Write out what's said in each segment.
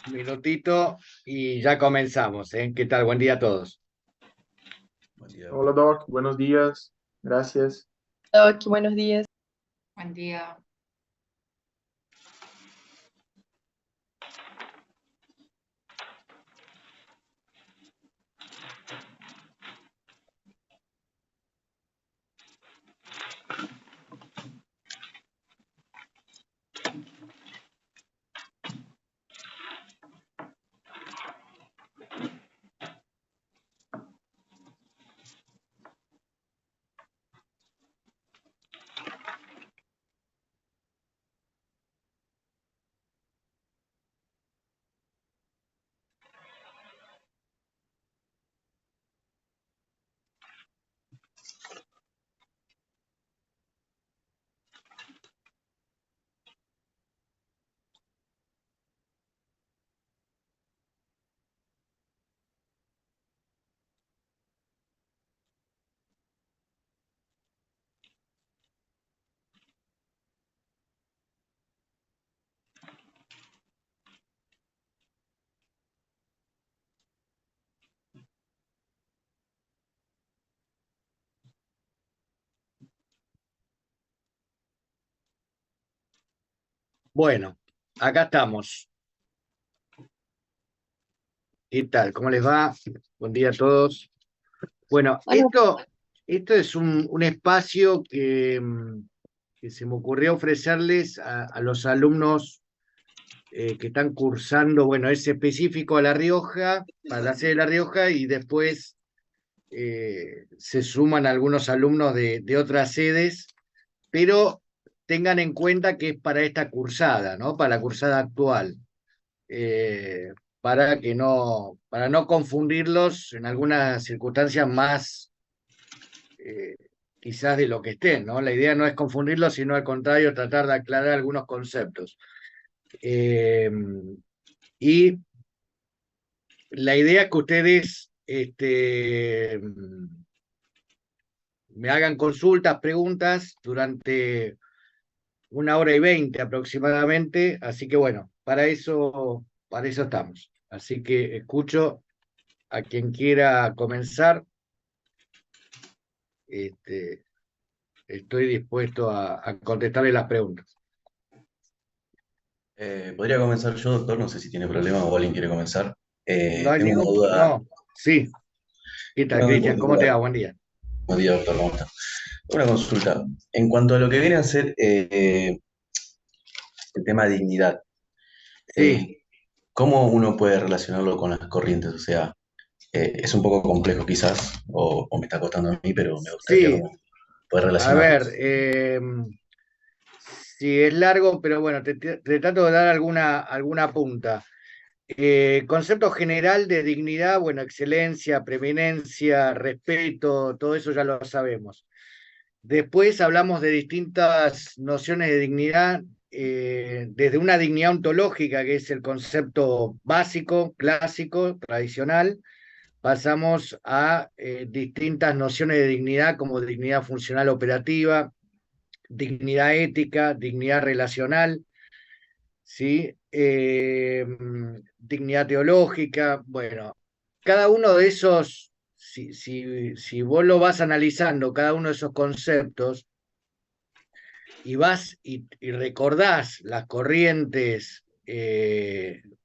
Un minutito y ya comenzamos, ¿eh? ¿Qué tal? Buen día a todos. Buen día. Hola Doc, buenos días. Gracias. Doc, buenos días. Buen día. Bueno, acá estamos. ¿Qué tal? ¿Cómo les va? Buen día a todos. Bueno, Hola. esto es un espacio que se me ocurrió ofrecerles a los alumnos que están cursando, bueno, es específico a La Rioja, para la sede de La Rioja, y después se suman algunos alumnos de otras sedes, pero tengan en cuenta que es para esta cursada, ¿no? Para la cursada actual. eh, para no confundirlos en algunas circunstancias más eh, quizás de lo que estén, ¿no? La idea no es confundirlos, sino al contrario, tratar de aclarar algunos conceptos. Eh, y la idea es que ustedes me hagan consultas, preguntas durante 1 hora y 20 aproximadamente, así que bueno, para eso estamos. Así que escucho a quien quiera comenzar, este, estoy dispuesto a contestarle las preguntas. Podría comenzar yo, doctor, no sé si tiene problema o alguien quiere comenzar. No hay Tengo una ningún, duda, no, sí. ¿Qué tal, una duda en Cristian? ¿Cómo te particular. va? Buen día. Buen día, doctor, ¿cómo está? Una consulta. En cuanto a lo que viene a ser el tema de dignidad, Sí, eh, ¿cómo uno puede relacionarlo con las corrientes? O sea, es un poco complejo quizás, o me está costando a mí, pero me gustaría sí. como poder A ver, relacionarlos. sí, es largo, pero bueno, te trato de dar alguna punta. Concepto general de dignidad, bueno, excelencia, preeminencia, respeto, todo eso ya lo sabemos. Después hablamos de distintas nociones de dignidad, desde una dignidad ontológica, que es el concepto básico, clásico, tradicional, pasamos a distintas nociones de dignidad como dignidad funcional operativa, dignidad ética, dignidad relacional, ¿sí? Dignidad teológica, bueno, cada uno de esos, si vos lo vas analizando, cada uno de esos conceptos, y vas y recordás las corrientes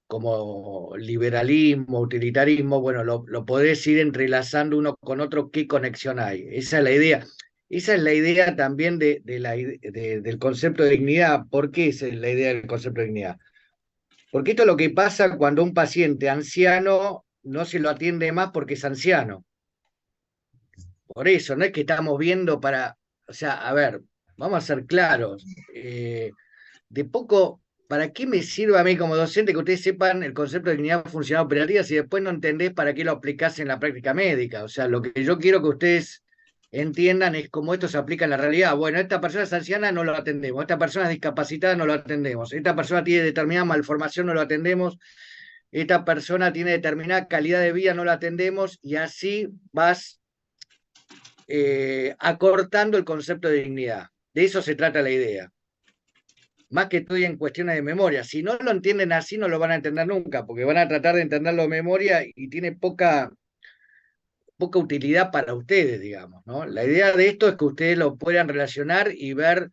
como liberalismo, utilitarismo, bueno, lo podés ir entrelazando uno con otro, qué conexión hay. Esa es la idea. Esa es la idea también del concepto de dignidad. ¿Por qué esa es la idea del concepto de dignidad? Porque esto es lo que pasa cuando un paciente anciano no se lo atiende más porque es anciano. Por eso, no es que estamos viendo para, o sea, a ver, vamos a ser claros. De poco, ¿para qué me sirve a mí como docente que ustedes sepan el concepto de dignidad funcional operativa si después no entendés para qué lo aplicás en la práctica médica? O sea, lo que yo quiero que ustedes entiendan es cómo esto se aplica en la realidad. Bueno, esta persona es anciana, no lo atendemos. Esta persona es discapacitada, no lo atendemos. Esta persona tiene determinada malformación, no lo atendemos. Esta persona tiene determinada calidad de vida, no la atendemos. Y así vas acortando el concepto de dignidad. De eso se trata la idea. más que estudien cuestiones de memoria. Si no lo entienden así, no lo van a entender nunca, porque van a tratar de entenderlo de memoria y tiene poca utilidad para ustedes, digamos, ¿no? La idea de esto es que ustedes lo puedan relacionar y ver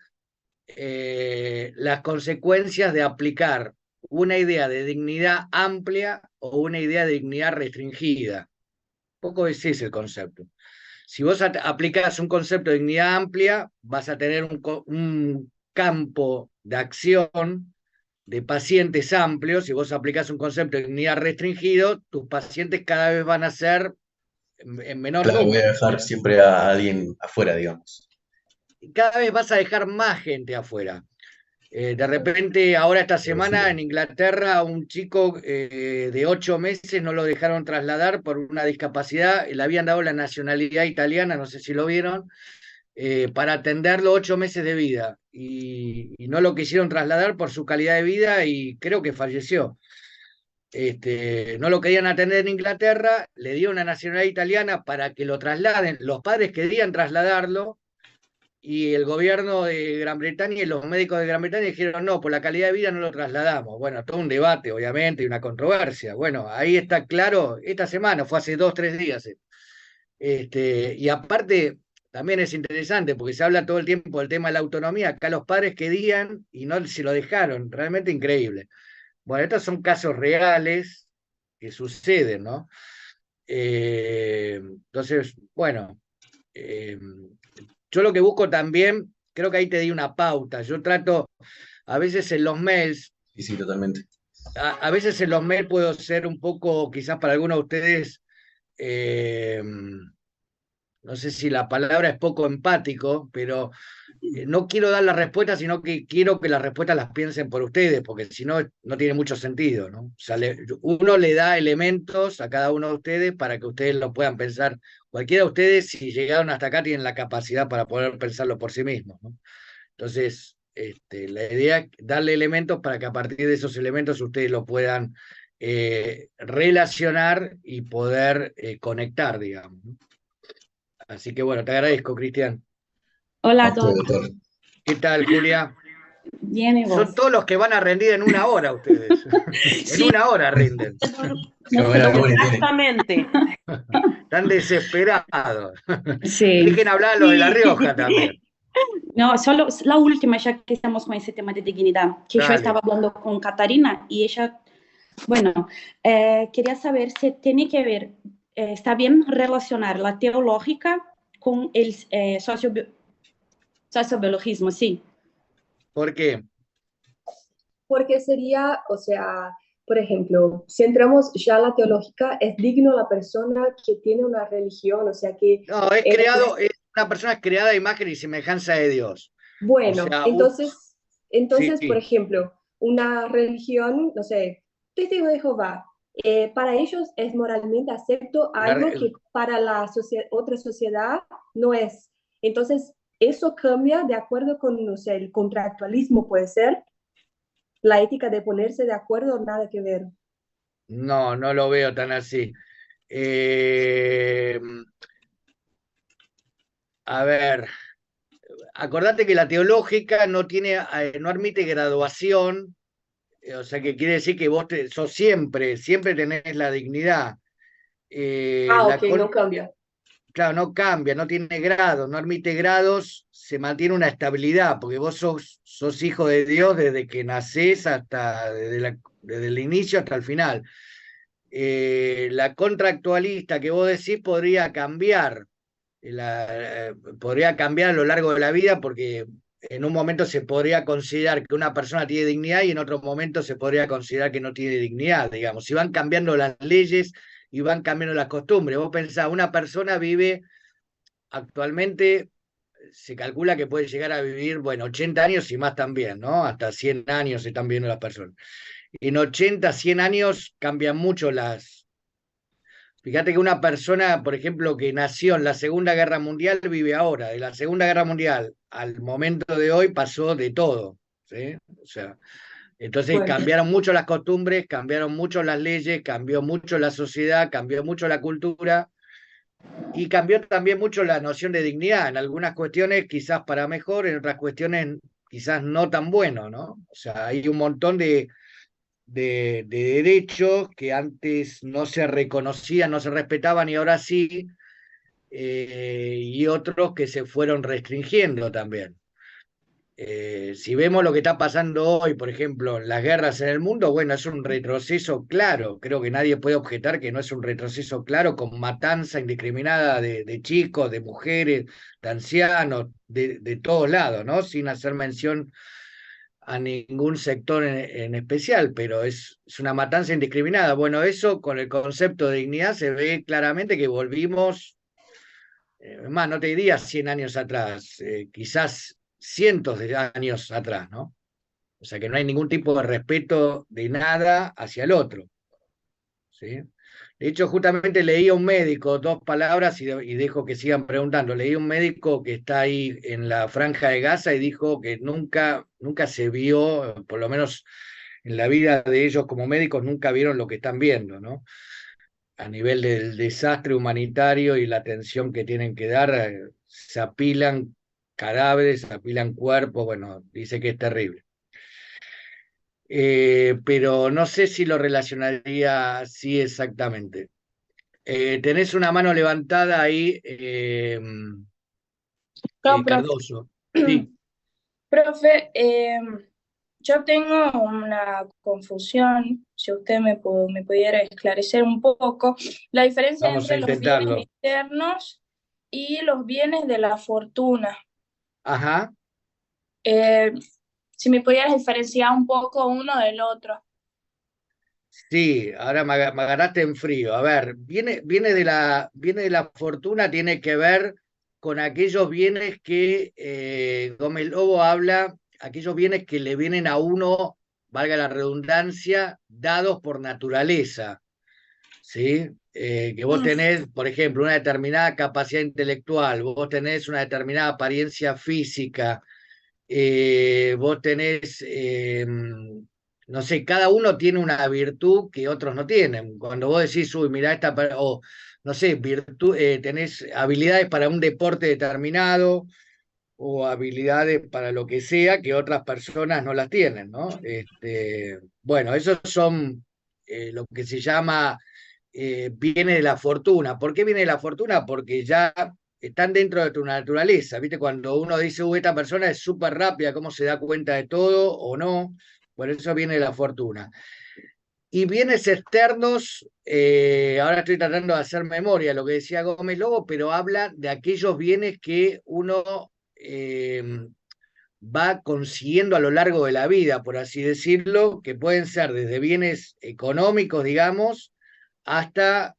las consecuencias de aplicar una idea de dignidad amplia o una idea de dignidad restringida. Un poco ese es el concepto. Si vos aplicás un concepto de dignidad amplia, vas a tener un campo de acción de pacientes amplios. Si vos aplicás un concepto de dignidad restringido, tus pacientes cada vez van a ser en menor Claro, voy a número. dejar siempre a alguien afuera, digamos. Cada vez vas a dejar más gente afuera. De repente, ahora esta semana en Inglaterra, un chico de 8 meses no lo dejaron trasladar por una discapacidad, le habían dado la nacionalidad italiana, no sé si lo vieron, para atenderlo 8 meses de vida. Y no lo quisieron trasladar por su calidad de vida y creo que falleció. No lo querían atender en Inglaterra, le dio una nacionalidad italiana para que lo trasladen. Los padres querían trasladarlo y el gobierno de Gran Bretaña y los médicos de Gran Bretaña dijeron, no, por la calidad de vida no lo trasladamos. Bueno, todo un debate, obviamente, y una controversia. Bueno, ahí está claro, esta semana, fue hace 2, 3 días. Y aparte, también es interesante, porque se habla todo el tiempo del tema de la autonomía. Acá los padres querían y no se lo dejaron, realmente increíble. Bueno, estos son casos reales que suceden, ¿no? Entonces, bueno, eh, yo lo que busco también, creo que ahí te di una pauta. Yo trato, a veces en los mails, Sí, sí, totalmente. a veces en los mails puedo ser un poco, quizás para algunos de ustedes, eh, no sé si la palabra es poco empático, pero no quiero dar la respuesta, sino que quiero que las respuestas las piensen por ustedes, porque si no, no tiene mucho sentido, ¿no? O sea, uno le da elementos a cada uno de ustedes para que ustedes lo puedan pensar. Cualquiera de ustedes, si llegaron hasta acá, tienen la capacidad para poder pensarlo por sí mismos, ¿no? Entonces, la idea es darle elementos para que a partir de esos elementos ustedes lo puedan relacionar y poder conectar, digamos, ¿no? Así que bueno, te agradezco, Cristian. Hola A a usted, todos. doctor. ¿Qué tal, Julia? Bien, ¿y vos? Son todos los que van a rendir en una hora ustedes. En Sí, una hora rinden. Qué buena memoria tiene. Exactamente. Están desesperados. sí. Dejen hablar a los de La Rioja también. No, solo la última, ya que estamos con ese tema de dignidad, que yo Dale. estaba hablando con Catarina y ella, bueno, quería saber si tiene que ver, está bien relacionar la teológica con el sociobiologismo, sí. ¿Por qué? Porque sería, o sea, por ejemplo, si entramos ya a la teológica, es digno la persona que tiene una religión, o sea que... No, una persona es creada a imagen y semejanza de Dios. Bueno, O sea, entonces, sí. por ejemplo, una religión, no sé, Testigo de Jehová, para ellos es moralmente acepto algo que para la otra sociedad no es. Entonces, eso cambia de acuerdo con, no sé, el contractualismo puede ser, la ética de ponerse de acuerdo, nada que ver. No, no lo veo tan así. A ver, acordate que la teológica no admite graduación, o sea que quiere decir que vos sos siempre tenés la dignidad. Ok, no cambia. Claro, no cambia, no tiene grados, no admite grados, se mantiene una estabilidad, porque vos sos hijo de Dios desde que nacés desde el inicio hasta el final. La contractualista que vos decís podría cambiar, podría cambiar a lo largo de la vida, porque en un momento se podría considerar que una persona tiene dignidad y en otro momento se podría considerar que no tiene dignidad, digamos. Si van cambiando las leyes y van cambiando las costumbres. Vos pensás, una persona vive actualmente, se calcula que puede llegar a vivir, bueno, 80 años y más también, ¿no? Hasta 100 años se están viendo las personas. En 80, 100 años cambian mucho las... Fíjate que una persona, por ejemplo, que nació en la Segunda Guerra Mundial, vive ahora. De la Segunda Guerra Mundial al momento de hoy pasó de todo, ¿sí? O sea, entonces Bueno. cambiaron mucho las costumbres, cambiaron mucho las leyes, cambió mucho la sociedad, cambió mucho la cultura y cambió también mucho la noción de dignidad. En algunas cuestiones quizás para mejor, en otras cuestiones quizás no tan bueno, ¿no? O sea, hay un montón de derechos que antes no se reconocían, no se respetaban y ahora sí, y otros que se fueron restringiendo también. Si vemos lo que está pasando hoy, por ejemplo, las guerras en el mundo, bueno, es un retroceso claro. Creo que nadie puede objetar que no es un retroceso claro con matanza indiscriminada de chicos, de mujeres, de ancianos, de todos lados, ¿no? Sin hacer mención a ningún sector en especial, pero es una matanza indiscriminada. Bueno, eso con el concepto de dignidad se ve claramente que volvimos, más, no te diría 100 años atrás, quizás cientos de años atrás, ¿no? O sea que no hay ningún tipo de respeto de nada hacia el otro, ¿sí? De hecho, justamente leí a un médico, dos palabras y dejo que sigan preguntando. Leí a un médico que está ahí en la Franja de Gaza y dijo que nunca se vio, por lo menos en la vida de ellos como médicos, nunca vieron lo que están viendo, ¿no? A nivel del desastre humanitario y la atención que tienen que dar, se apilan cadáveres, se apilan cuerpos, bueno, dice que es terrible. Pero no sé si lo relacionaría así exactamente. Tenés una mano levantada ahí, No, profe. Cardoso. Sí, Profe, yo tengo una confusión, si usted me pudiera esclarecer un poco, la diferencia vamos a entre los bienes intentarlo. externos y los bienes de la fortuna. Ajá. Eh, si me pudieras diferenciar un poco uno del otro. Sí, ahora me agarraste en frío. A ver, viene de la fortuna, tiene que ver con aquellos bienes que Gómez Lobo habla, aquellos bienes que le vienen a uno, valga la redundancia, dados por naturaleza, ¿sí? Que vos tenés, por ejemplo, una determinada capacidad intelectual, vos tenés una determinada apariencia física, vos tenés, no sé, cada uno tiene una virtud que otros no tienen. Cuando vos decís, uy, mirá o no sé, tenés habilidades para un deporte determinado o habilidades para lo que sea que otras personas no las tienen, ¿no? Bueno, esos son lo que se llama viene de la fortuna. ¿Por qué viene de la fortuna? Porque ya están dentro de tu naturaleza, ¿viste? Cuando uno dice, esta persona es súper rápida, ¿cómo se da cuenta de todo o no? Por eso viene de la fortuna. Y bienes externos, ahora estoy tratando de hacer memoria de lo que decía Gómez Lobo, pero habla de aquellos bienes que uno va consiguiendo a lo largo de la vida, por así decirlo, que pueden ser desde bienes económicos, digamos, hasta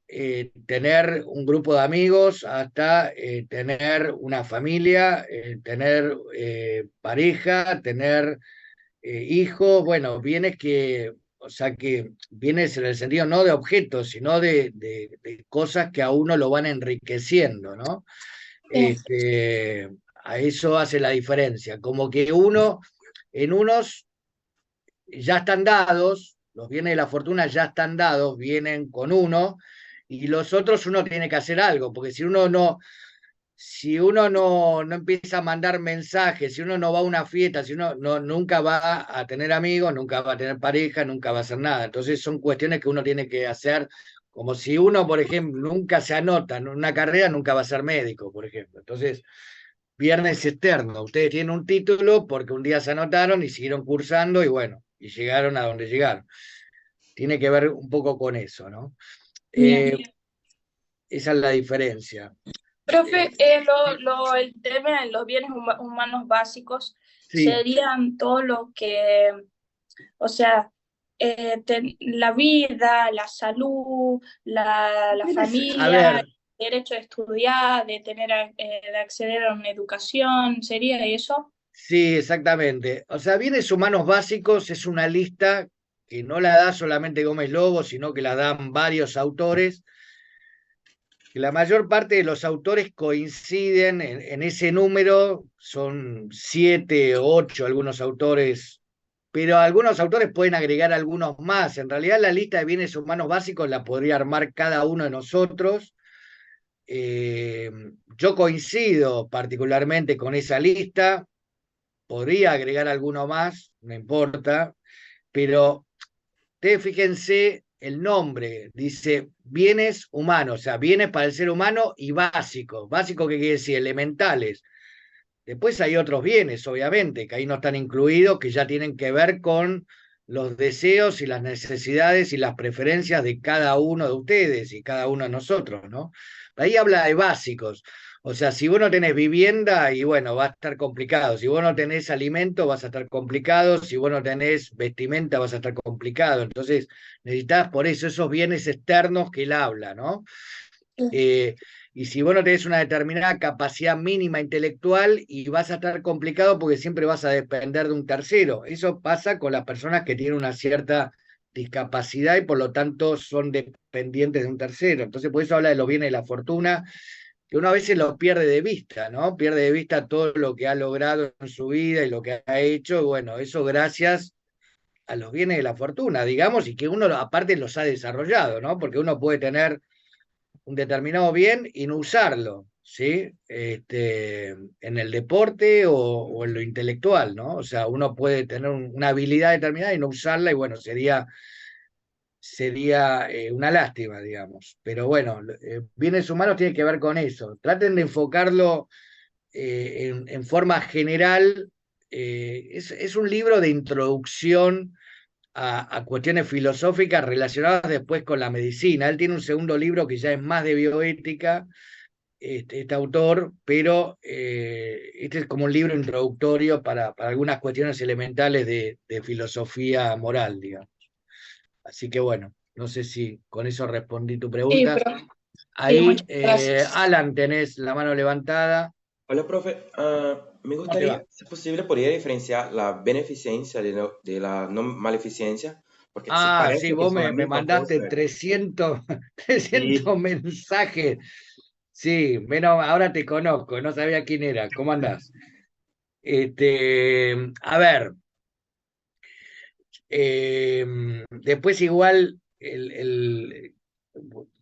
tener un grupo de amigos, hasta tener una familia, tener pareja, tener hijos, bueno, bienes que, o sea, que bienes en el sentido no de objetos, sino de cosas que a uno lo van enriqueciendo, ¿no? A eso hace la diferencia, como que en unos ya están dados, los bienes de la fortuna ya están dados, vienen con uno, y los otros uno tiene que hacer algo, porque si uno no empieza a mandar mensajes, si uno no va a una fiesta, si uno nunca va a tener amigos, nunca va a tener pareja, nunca va a hacer nada. Entonces son cuestiones que uno tiene que hacer, como si uno, por ejemplo, nunca se anota en una carrera, nunca va a ser médico, por ejemplo. Entonces, viernes externo, ustedes tienen un título porque un día se anotaron y siguieron cursando y bueno, y llegaron a donde llegaron. Tiene que ver un poco con eso, ¿no? Esa es la diferencia. Profe, el tema de los bienes humanos básicos Sí. serían todo lo que, o sea, la vida, la salud, la familia, el derecho a estudiar, de acceder a una educación, ¿sería eso? Sí, exactamente. O sea, bienes humanos básicos es una lista que no la da solamente Gómez Lobo, sino que la dan varios autores. Que la mayor parte de los autores coinciden en ese número, son 7 o 8 algunos autores, pero algunos autores pueden agregar algunos más. En realidad la lista de bienes humanos básicos la podría armar cada uno de nosotros. Yo coincido particularmente con esa lista. podría agregar alguno más, no importa, pero ustedes fíjense el nombre, dice bienes humanos, o sea, bienes para el ser humano y básicos. ¿Básico qué quiere decir? Elementales. Después hay otros bienes, obviamente, que ahí no están incluidos, que ya tienen que ver con los deseos y las necesidades y las preferencias de cada uno de ustedes y cada uno de nosotros, ¿no? Ahí habla de básicos. O sea, si vos no tenés vivienda, y bueno, va a estar complicado. Si vos no tenés alimento, vas a estar complicado. Si vos no tenés vestimenta, vas a estar complicado. Entonces, necesitas por eso esos bienes externos que él habla, ¿no? Y si vos no tenés una determinada capacidad mínima intelectual, y vas a estar complicado porque siempre vas a depender de un tercero. Eso pasa con las personas que tienen una cierta discapacidad y por lo tanto son dependientes de un tercero. Entonces, por eso habla de los bienes de la fortuna, que uno a veces lo pierde de vista, ¿no? Pierde de vista todo lo que ha logrado en su vida y lo que ha hecho. Bueno, eso gracias a los bienes de la fortuna, digamos, y que uno aparte los ha desarrollado, ¿no? Porque uno puede tener un determinado bien y no usarlo, ¿sí? En el deporte o en lo intelectual, ¿no? O sea, uno puede tener una habilidad determinada y no usarla, y bueno, sería una lástima, digamos. Pero bueno, bienes humanos tiene que ver con eso. Traten de enfocarlo en forma general. Es un libro de introducción a cuestiones filosóficas relacionadas después con la medicina. Él tiene un segundo libro que ya es más de bioética, este autor, pero este es como un libro introductorio para algunas cuestiones elementales de filosofía moral, digamos. Así que bueno, no sé si con eso respondí tu Sí, pregunta. profe. Sí, Ahí, muchas gracias. Alan, tenés la mano levantada. Hola, profe. Me ¿Cómo te va? gustaría, si es posible, podría diferenciar la beneficencia de la no maleficencia, porque se Ah, sí, parece que vos son la me misma mandaste cosa. 300, Sí, 300 mensajes. Sí, menos, ahora te conozco, no sabía quién era. ¿Cómo andás? A ver, después igual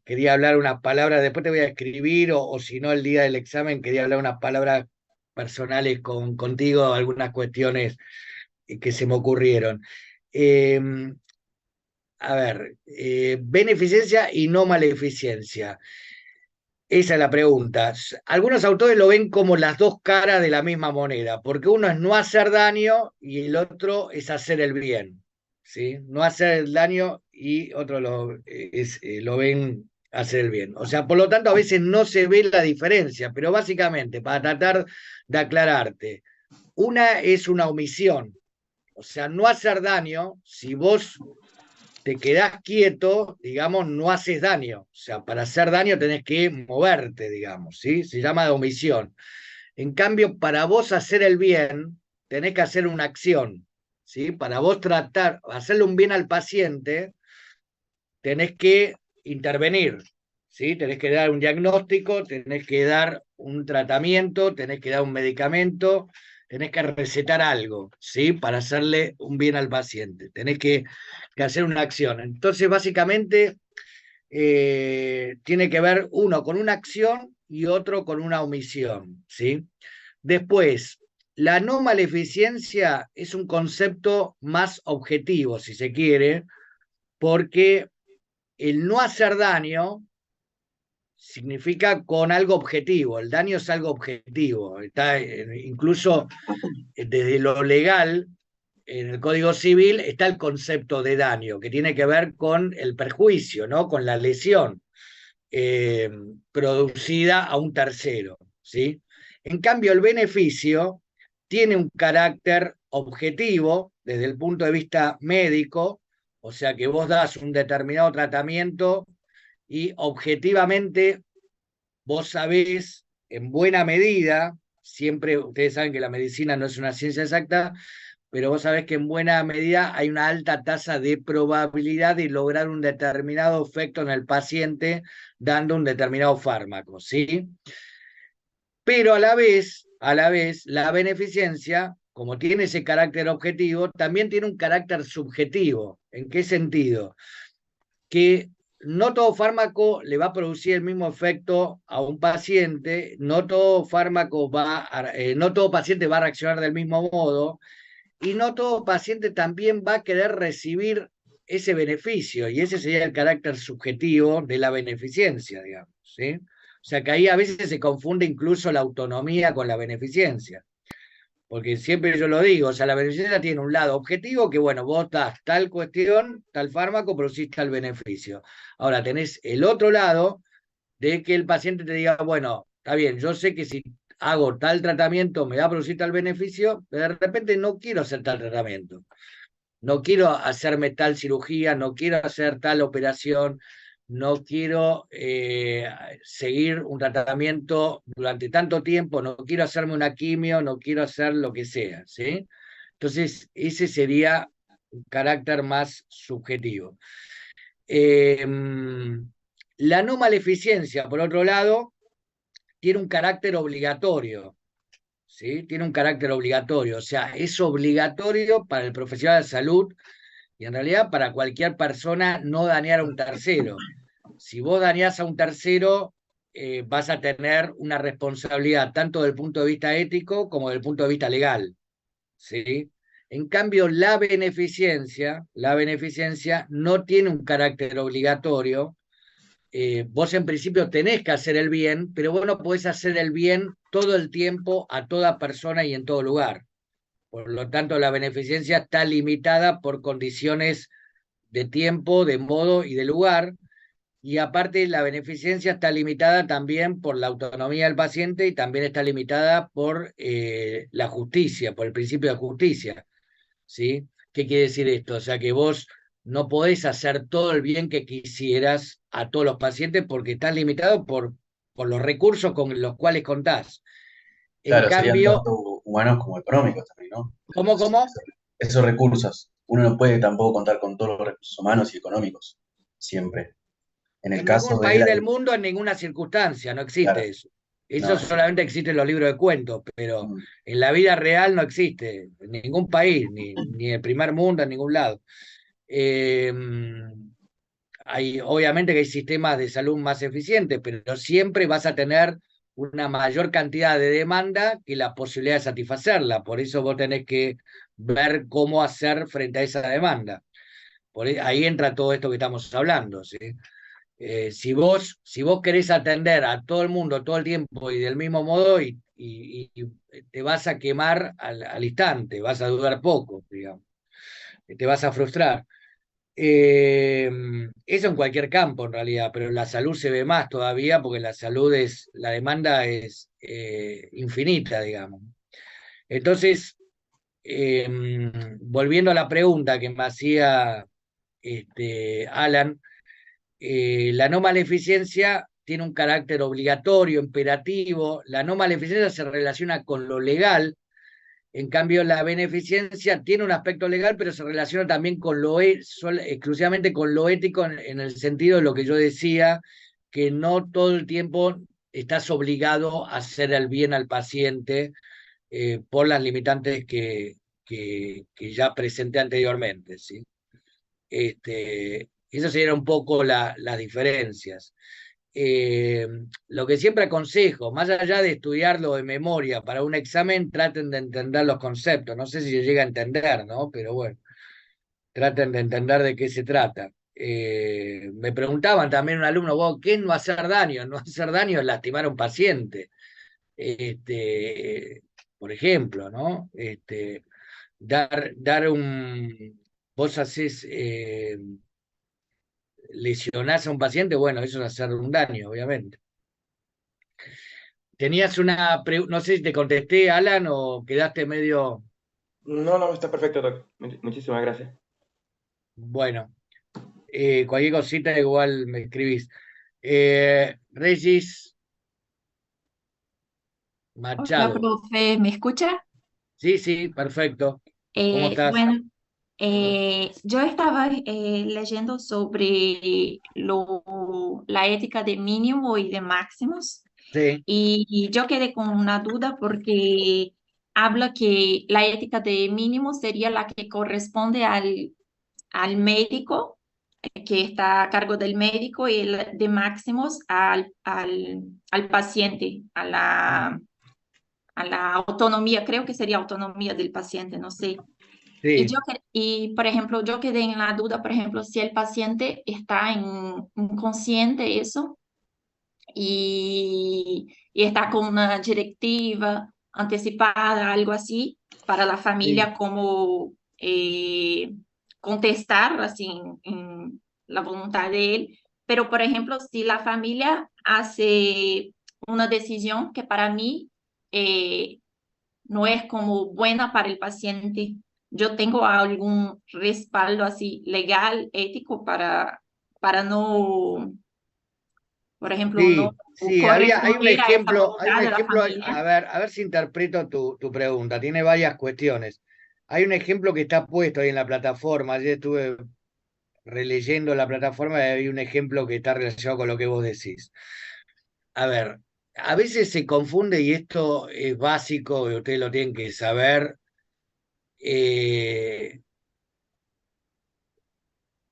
quería hablar unas palabras, después te voy a escribir, o si no, el día del examen quería hablar unas palabras personales contigo, algunas cuestiones que se me ocurrieron. Eh, a ver, beneficencia y no maleficencia. Esa es la pregunta. Algunos autores lo ven como las dos caras de la misma moneda, porque uno es no hacer daño y el otro es hacer el bien, ¿sí? No hacer el daño y otro lo ven hacer el bien. O sea, por lo tanto, a veces no se ve la diferencia, pero básicamente, para tratar de aclararte, una es una omisión, o sea, no hacer daño. Si vos te quedás quieto, digamos, no haces daño. O sea, para hacer daño tenés que moverte, digamos, ¿sí? Se llama de omisión. En cambio, para vos hacer el bien, tenés que hacer una acción, ¿sí? Para vos hacerle un bien al paciente, tenés que intervenir, ¿sí? Tenés que dar un diagnóstico, tenés que dar un tratamiento, tenés que dar un medicamento, tenés que recetar algo, ¿sí? Para hacerle un bien al paciente. Tenés que hacer una acción. Entonces, básicamente, tiene que ver uno con una acción y otro con una omisión, ¿sí? Después, la no maleficencia es un concepto más objetivo, si se quiere, porque el no hacer daño significa con algo objetivo. El daño es algo objetivo. Está, incluso desde lo legal, en el Código Civil está el concepto de daño, que tiene que ver con el perjuicio, ¿no? Con la lesión eh, producida a un tercero, ¿sí? En cambio, el beneficio tiene un carácter objetivo desde el punto de vista médico, o sea que vos das un determinado tratamiento y objetivamente vos sabés en buena medida, siempre ustedes saben que la medicina no es una ciencia exacta, pero vos sabés que en buena medida hay una alta tasa de probabilidad de lograr un determinado efecto en el paciente dando un determinado fármaco, ¿sí? Pero a la vez, la beneficencia, como tiene ese carácter objetivo, también tiene un carácter subjetivo. ¿En qué sentido? Que no todo fármaco le va a producir el mismo efecto a un paciente, no todo fármaco no todo paciente va a reaccionar del mismo modo, y no todo paciente también va a querer recibir ese beneficio, y ese sería el carácter subjetivo de la beneficencia, digamos, ¿sí? O sea que ahí a veces se confunde incluso la autonomía con la beneficencia. Porque siempre yo lo digo, o sea, la beneficencia tiene un lado objetivo que, bueno, vos das tal cuestión, tal fármaco, producís tal beneficio. Ahora tenés el otro lado de que el paciente te diga, bueno, está bien, yo sé que si hago tal tratamiento me va a producir tal beneficio, pero de repente no quiero hacer tal tratamiento. No quiero hacerme tal cirugía, no quiero hacer tal operación, no quiero seguir un tratamiento durante tanto tiempo, no quiero hacerme una quimio, no quiero hacer lo que sea, ¿sí? Entonces, ese sería un carácter más subjetivo. La no maleficencia, por otro lado, tiene un carácter obligatorio, ¿sí? Tiene un carácter obligatorio, o sea, es obligatorio para el profesional de salud y en realidad para cualquier persona no dañar a un tercero. Si vos dañás a un tercero, vas a tener una responsabilidad tanto desde el punto de vista ético como desde el punto de vista legal, ¿sí? En cambio, la beneficencia no tiene un carácter obligatorio. Vos en principio tenés que hacer el bien, pero vos no podés hacer el bien todo el tiempo a toda persona y en todo lugar. Por lo tanto, la beneficencia está limitada por condiciones de tiempo, de modo y de lugar, y aparte la beneficencia está limitada también por la autonomía del paciente y también está limitada por la justicia, por el principio de justicia, ¿sí? ¿Qué quiere decir esto? O sea, que vos no podés hacer todo el bien que quisieras a todos los pacientes porque estás limitado por los recursos con los cuales contás. En Claro, serían cambio, tanto humanos como económicos también, ¿no? ¿cómo? Esos recursos, uno no puede tampoco contar con todos los recursos humanos y económicos, siempre. En el En caso ningún de país la... del mundo, en ninguna circunstancia, no existe Claro, eso. Eso no, solamente existe en los libros de cuentos, pero mm, en la vida real no existe, en ningún país, ni en el primer mundo, en ningún lado. Eh, obviamente que hay sistemas de salud más eficientes, pero siempre vas a tener una mayor cantidad de demanda que la posibilidad de satisfacerla. Por eso vos tenés que ver cómo hacer frente a esa demanda. Ahí entra todo esto que estamos hablando, ¿sí? Si vos querés atender a todo el mundo todo el tiempo y del mismo modo, y te vas a quemar al instante, vas a dudar poco, digamos, te vas a frustrar. Eso en cualquier campo en realidad, pero en la salud se ve más todavía porque la demanda es infinita, digamos. Entonces, volviendo a la pregunta que me hacía Alan, la no maleficencia tiene un carácter obligatorio, imperativo. La no maleficencia se relaciona con lo legal. En cambio, la beneficencia tiene un aspecto legal, pero se relaciona también con exclusivamente con lo ético en el sentido de lo que yo decía, que no todo el tiempo estás obligado a hacer el bien al paciente por las limitantes que ya presenté anteriormente, ¿sí? Esas serían un poco las diferencias. Lo que siempre aconsejo, más allá de estudiarlo de memoria para un examen, traten de entender los conceptos. No sé si se llega a entender, ¿no? Pero bueno, traten de entender de qué se trata. Me preguntaban también un alumno, vos, ¿qué es no hacer daño? No hacer daño es lastimar a un paciente. Por ejemplo, ¿no? Dar un... Vos hacés... lesionás a un paciente, bueno, eso es hacer un daño, obviamente. Tenías una no sé si te contesté, Alan, o quedaste medio... No, no, está perfecto, Doc. Muchísimas gracias. Bueno, cualquier cosita igual me escribís. Regis Hola, Machado. profe, ¿me escucha? Sí, sí, perfecto. ¿Cómo estás? Bueno, yo estaba leyendo sobre la ética de mínimo y de máximos Sí, y yo quedé con una duda porque habla que la ética de mínimo sería la que corresponde al médico que está a cargo del médico y el de máximos al paciente, a la autonomía, creo que sería autonomía del paciente, no sé. Sí. Y, por ejemplo, yo quedé en la duda, por ejemplo, si el paciente está inconsciente, eso, y está con una directiva anticipada, algo así, para la familia, como contestar así en la voluntad de él. Pero, por ejemplo, si la familia hace una decisión que para mí no es como buena para el paciente, yo tengo algún respaldo así legal, ético, para no, por ejemplo, no Sí, hay un corresponder a esa ejemplo, voluntad de la familia. a ver si interpreto tu pregunta, tiene varias cuestiones. Hay un ejemplo que está puesto ahí en la plataforma, ayer estuve releyendo la plataforma y hay un ejemplo que está relacionado con lo que vos decís. A ver, a veces se confunde y esto es básico y ustedes lo tienen que saber.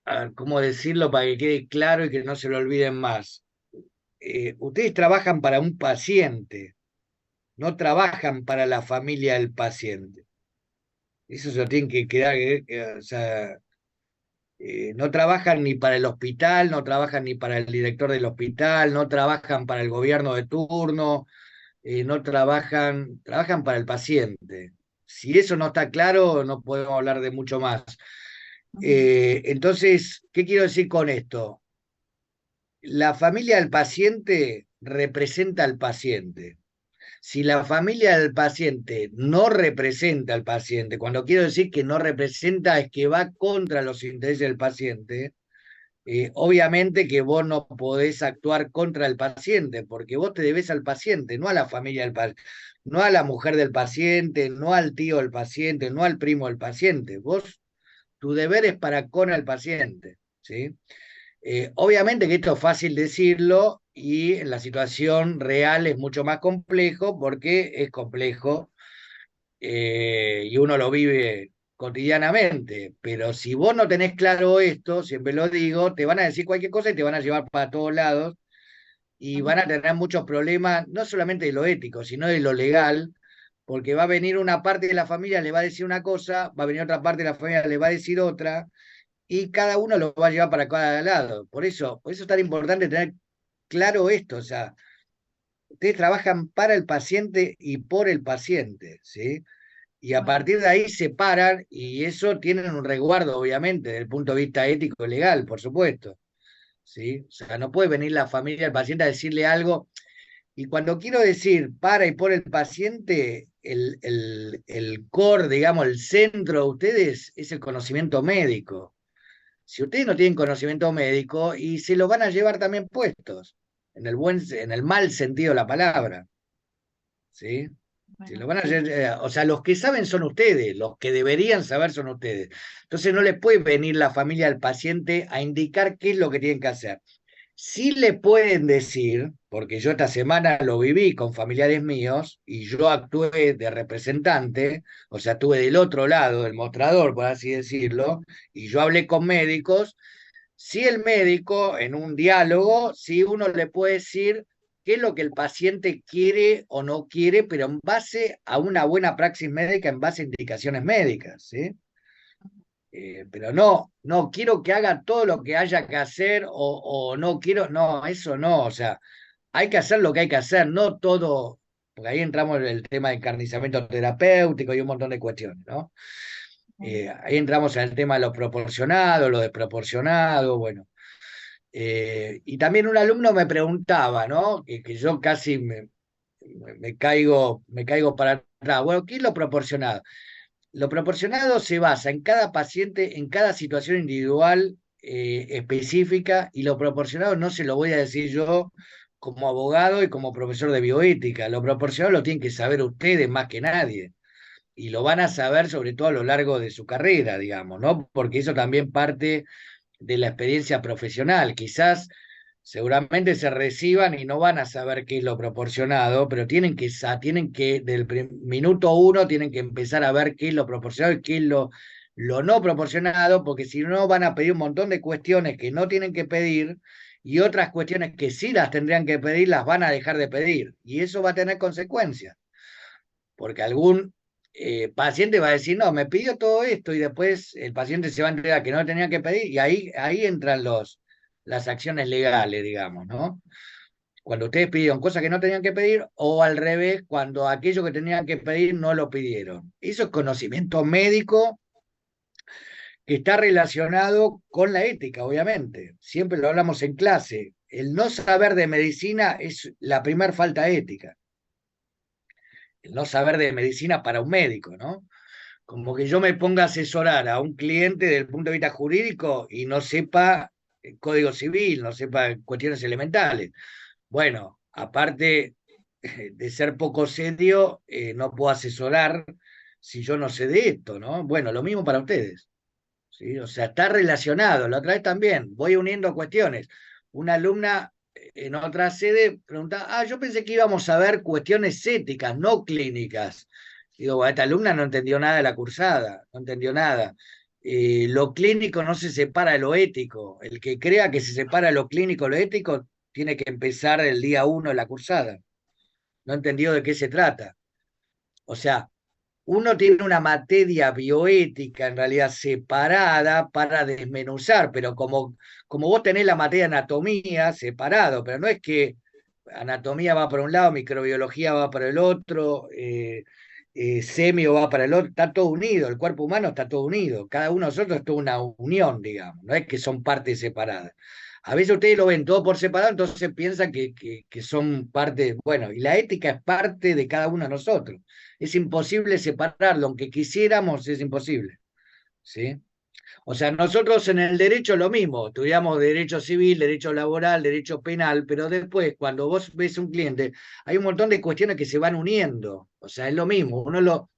A ver, ¿cómo decirlo para que quede claro y que no se lo olviden más? Ustedes trabajan para un paciente, no trabajan para la familia del paciente. Eso se lo tienen que quedar, o sea, no trabajan ni para el hospital, no trabajan ni para el director del hospital, no trabajan para el gobierno de turno, no trabajan para el paciente. Si eso no está claro, no podemos hablar de mucho más. Entonces, ¿qué quiero decir con esto? La familia del paciente representa al paciente. Si la familia del paciente no representa al paciente, cuando quiero decir que no representa es que va contra los intereses del paciente, obviamente que vos no podés actuar contra el paciente, porque vos te debes al paciente, no a la familia del paciente, no a la mujer del paciente, no al tío del paciente, no al primo del paciente. Vos, tu deber es para con el paciente, ¿sí? Obviamente que esto es fácil decirlo y en la situación real es mucho más complejo porque es complejo y uno lo vive cotidianamente, pero si vos no tenés claro esto, siempre lo digo, te van a decir cualquier cosa y te van a llevar para todos lados y van a tener muchos problemas, no solamente de lo ético, sino de lo legal, porque va a venir una parte de la familia, le va a decir una cosa, va a venir otra parte de la familia, le va a decir otra, y cada uno lo va a llevar para cada lado. Por eso es tan importante tener claro esto, o sea, ustedes trabajan para el paciente y por el paciente, ¿sí? Y a partir de ahí se paran y eso tienen un resguardo, obviamente, desde el punto de vista ético y legal, por supuesto, ¿sí? O sea, no puede venir la familia del paciente a decirle algo. Y cuando quiero decir para y por el paciente, el core, digamos, el centro de ustedes es el conocimiento médico. Si ustedes no tienen conocimiento médico y se lo van a llevar también puestos, en el mal sentido de la palabra, ¿sí? Se lo van a o sea, los que saben son ustedes, los que deberían saber son ustedes. Entonces no les puede venir la familia al paciente a indicar qué es lo que tienen que hacer. Sí le pueden decir, porque yo esta semana lo viví con familiares míos y yo actué de representante, o sea, estuve del otro lado del mostrador, por así decirlo, y yo hablé con médicos. Si el médico, en un diálogo, si uno le puede decir qué es lo que el paciente quiere o no quiere, pero en base a una buena praxis médica, en base a indicaciones médicas, ¿sí? Pero no quiero que haga todo lo que haya que hacer o no quiero, no, eso no, o sea, hay que hacer lo que hay que hacer, no todo, porque ahí entramos en el tema de encarnizamiento terapéutico y un montón de cuestiones, ¿no? Ahí entramos en el tema de lo proporcionado, lo desproporcionado, bueno. Y también un alumno me preguntaba, ¿no? Que yo casi me caigo para atrás. Bueno, ¿qué es lo proporcionado? Lo proporcionado se basa en cada paciente, en cada situación individual específica, y lo proporcionado no se lo voy a decir yo como abogado y como profesor de bioética. Lo proporcionado lo tienen que saber ustedes más que nadie. Y lo van a saber sobre todo a lo largo de su carrera, digamos, ¿no? Porque eso también parte de la experiencia profesional. Quizás seguramente se reciban y no van a saber qué es lo proporcionado, pero tienen que del minuto uno, tienen que empezar a ver qué es lo proporcionado y qué es lo no proporcionado, porque si no van a pedir un montón de cuestiones que no tienen que pedir y otras cuestiones que sí las tendrían que pedir las van a dejar de pedir. Y eso va a tener consecuencias, porque algún paciente va a decir, no, me pidió todo esto y después el paciente se va a enterar que no tenía que pedir y ahí entran las acciones legales, digamos, ¿no? Cuando ustedes pidieron cosas que no tenían que pedir, o al revés, cuando aquello que tenían que pedir no lo pidieron. Eso es conocimiento médico que está relacionado con la ética, obviamente. Siempre lo hablamos en clase. El no saber de medicina es la primer falta ética. El no saber de medicina para un médico, ¿no? Como que yo me ponga a asesorar a un cliente desde el punto de vista jurídico y no sepa el código civil, no sepa cuestiones elementales. Bueno, aparte de ser poco serio, no puedo asesorar si yo no sé de esto, ¿no? Bueno, lo mismo para ustedes, ¿sí? O sea, está relacionado. La otra vez también, voy uniendo cuestiones. Una alumna en otra sede preguntaba, yo pensé que íbamos a ver cuestiones éticas, no clínicas. Digo, bueno, esta alumna no entendió nada de la cursada, no entendió nada. Lo clínico no se separa de lo ético. El que crea que se separa lo clínico de lo ético tiene que empezar el día 1 de la cursada. No entendió de qué se trata. O sea, uno tiene una materia bioética en realidad separada para desmenuzar, pero como vos tenés la materia anatomía separado, pero no es que anatomía va para un lado, microbiología va para el otro, semio va para el otro, está todo unido, el cuerpo humano está todo unido, cada uno de nosotros es toda una unión, digamos, no es que son partes separadas. A veces ustedes lo ven todo por separado, entonces piensan que son parte, bueno, y la ética es parte de cada uno de nosotros. Es imposible separarlo, aunque quisiéramos, es imposible, ¿sí? O sea, nosotros en el derecho lo mismo, estudiamos derecho civil, derecho laboral, derecho penal, pero después cuando vos ves un cliente, hay un montón de cuestiones que se van uniendo, o sea, es lo mismo, uno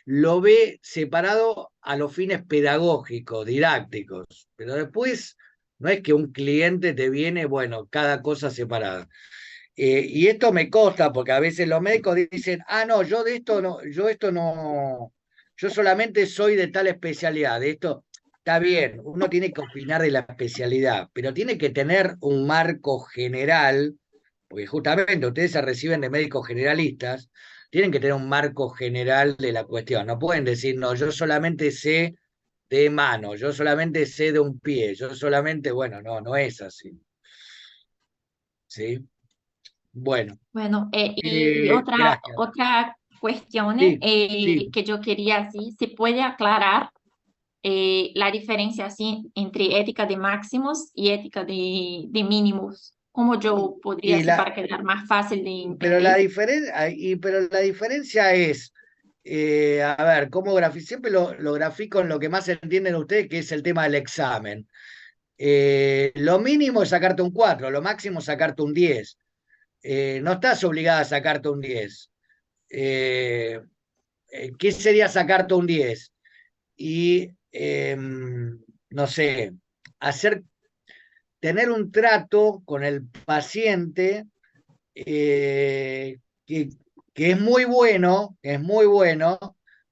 lo ve separado a los fines pedagógicos, didácticos, pero después no es que un cliente te viene, bueno, cada cosa separada. Y esto me consta porque a veces los médicos dicen, no, yo de esto no, yo esto no, yo solamente soy de tal especialidad, de esto está bien, uno tiene que opinar de la especialidad, pero tiene que tener un marco general, porque justamente ustedes se reciben de médicos generalistas, tienen que tener un marco general de la cuestión, no pueden decir, no, yo solamente sé de mano, yo solamente sé de un pie, yo solamente, bueno, no es así, ¿sí? Bueno. Bueno, y Gracias. otra cuestión Sí, sí. que yo quería, así, ¿se puede aclarar la diferencia así, entre ética de máximos y ética de mínimos? ¿Cómo yo podría Y hacer la, para que sea más fácil de pero entender? pero la diferencia es, a ver, ¿cómo grafico? Siempre lo grafico en lo que más entienden ustedes, que es el tema del examen. Lo mínimo es sacarte un 4, lo máximo es sacarte un 10. No estás obligada a sacarte un 10. ¿Qué sería sacarte un 10? Y, no sé, tener un trato con el paciente eh, que, que es muy bueno,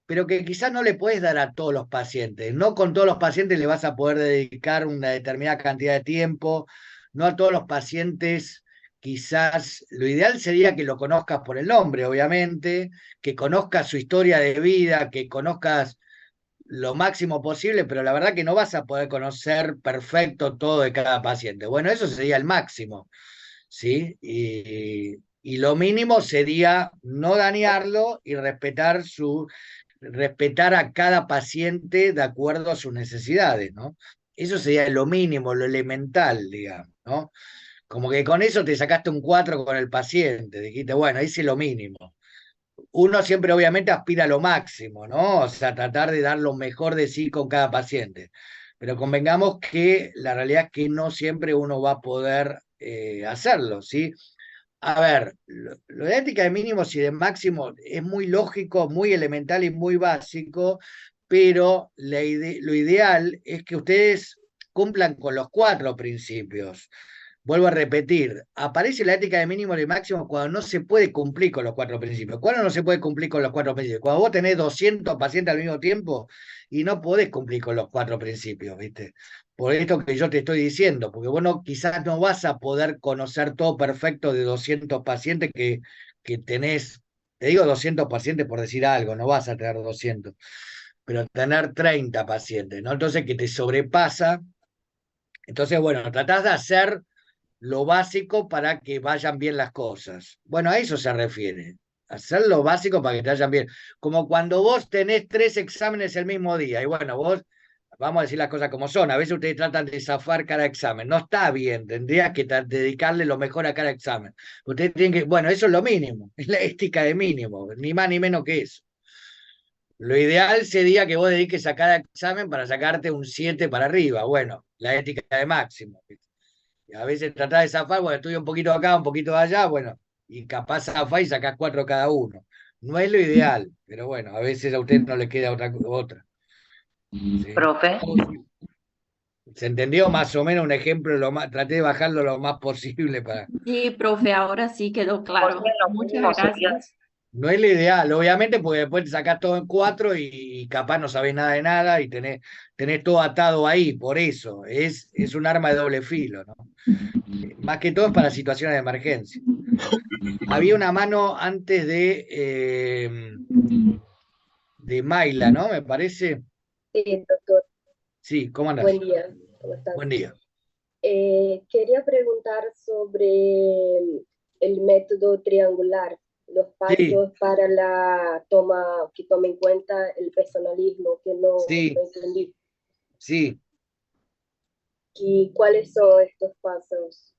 pero que quizás no le puedes dar a todos los pacientes. No con todos los pacientes le vas a poder dedicar una determinada cantidad de tiempo, no a todos los pacientes. Quizás lo ideal sería que lo conozcas por el nombre, obviamente, que conozcas su historia de vida, que conozcas lo máximo posible, pero la verdad que no vas a poder conocer perfecto todo de cada paciente. Bueno, eso sería el máximo, ¿sí? Y lo mínimo sería no dañarlo y respetar a cada paciente de acuerdo a sus necesidades, ¿no? Eso sería lo mínimo, lo elemental, digamos, ¿no? Como que con eso te sacaste un 4 con el paciente, dijiste, bueno, hice lo mínimo. Uno siempre obviamente aspira a lo máximo, ¿no? O sea, tratar de dar lo mejor de sí con cada paciente. Pero convengamos que la realidad es que no siempre uno va a poder hacerlo, ¿sí? A ver, lo de ética de mínimos y de máximos es muy lógico, muy elemental y muy básico, pero lo ideal es que ustedes cumplan con los 4 principios. vuelvo a repetir, aparece la ética de mínimo y máximo cuando no se puede cumplir con los 4 principios. ¿Cuándo no se puede cumplir con los 4 principios? Cuando vos tenés 200 pacientes al mismo tiempo y no podés cumplir con los 4 principios, ¿viste? Por esto que yo te estoy diciendo, porque vos quizás no vas a poder conocer todo perfecto de 200 pacientes que tenés. Te digo 200 pacientes por decir algo, no vas a tener 200, pero tener 30 pacientes, ¿no? Entonces que te sobrepasa. Entonces, bueno, tratás de hacer lo básico para que vayan bien las cosas. Bueno, a eso se refiere. Hacer lo básico para que te vayan bien. Como cuando vos tenés 3 exámenes el mismo día. Y bueno, vos, vamos a decir las cosas como son. A veces ustedes tratan de zafar cada examen. No está bien. Tendrías que dedicarle lo mejor a cada examen. Ustedes tienen que, bueno, eso es lo mínimo. Es la ética de mínimo. Ni más ni menos que eso. Lo ideal sería que vos dediques a cada examen para sacarte un 7 para arriba. Bueno, la ética de máximo. Y a veces tratás de zafar, bueno, estudio un poquito acá, un poquito allá, bueno, y capaz zafás y sacás 4 cada uno. No es lo ideal, pero bueno, a veces a usted no le queda otra. ¿Sí? Profe. ¿Se entendió más o menos un ejemplo? Traté de bajarlo lo más posible para... Sí, profe, ahora sí quedó claro. Muchas gracias. No es lo ideal, obviamente, porque después te sacás todo en 4 y capaz no sabés nada de nada y tenés todo atado ahí, por eso. Es un arma de doble filo, ¿no? Más que todo es para situaciones de emergencia. Había una mano antes de Mayla, ¿no? Me parece. Sí, doctor. Sí, ¿cómo andás? Buen día. ¿Cómo estás? Buen día. Quería preguntar sobre el método triangular, los pasos Sí. para la toma, que tome en cuenta el personalismo, que no entendí. Sí. ¿Y cuáles son estos pasos?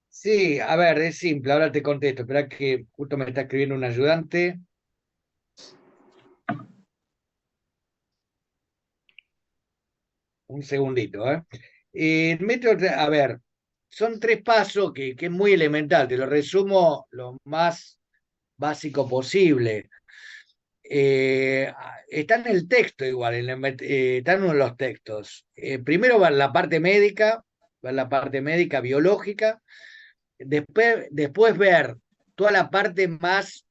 Sí, a ver, es simple, ahora te contesto. Espera que justo me está escribiendo un ayudante. Un segundito, ¿eh? El método, a ver, son 3 pasos que es muy elemental, te lo resumo lo más básico posible. Está en el texto igual, está en uno de los textos. Primero va la parte médica, biológica, después ver toda la parte más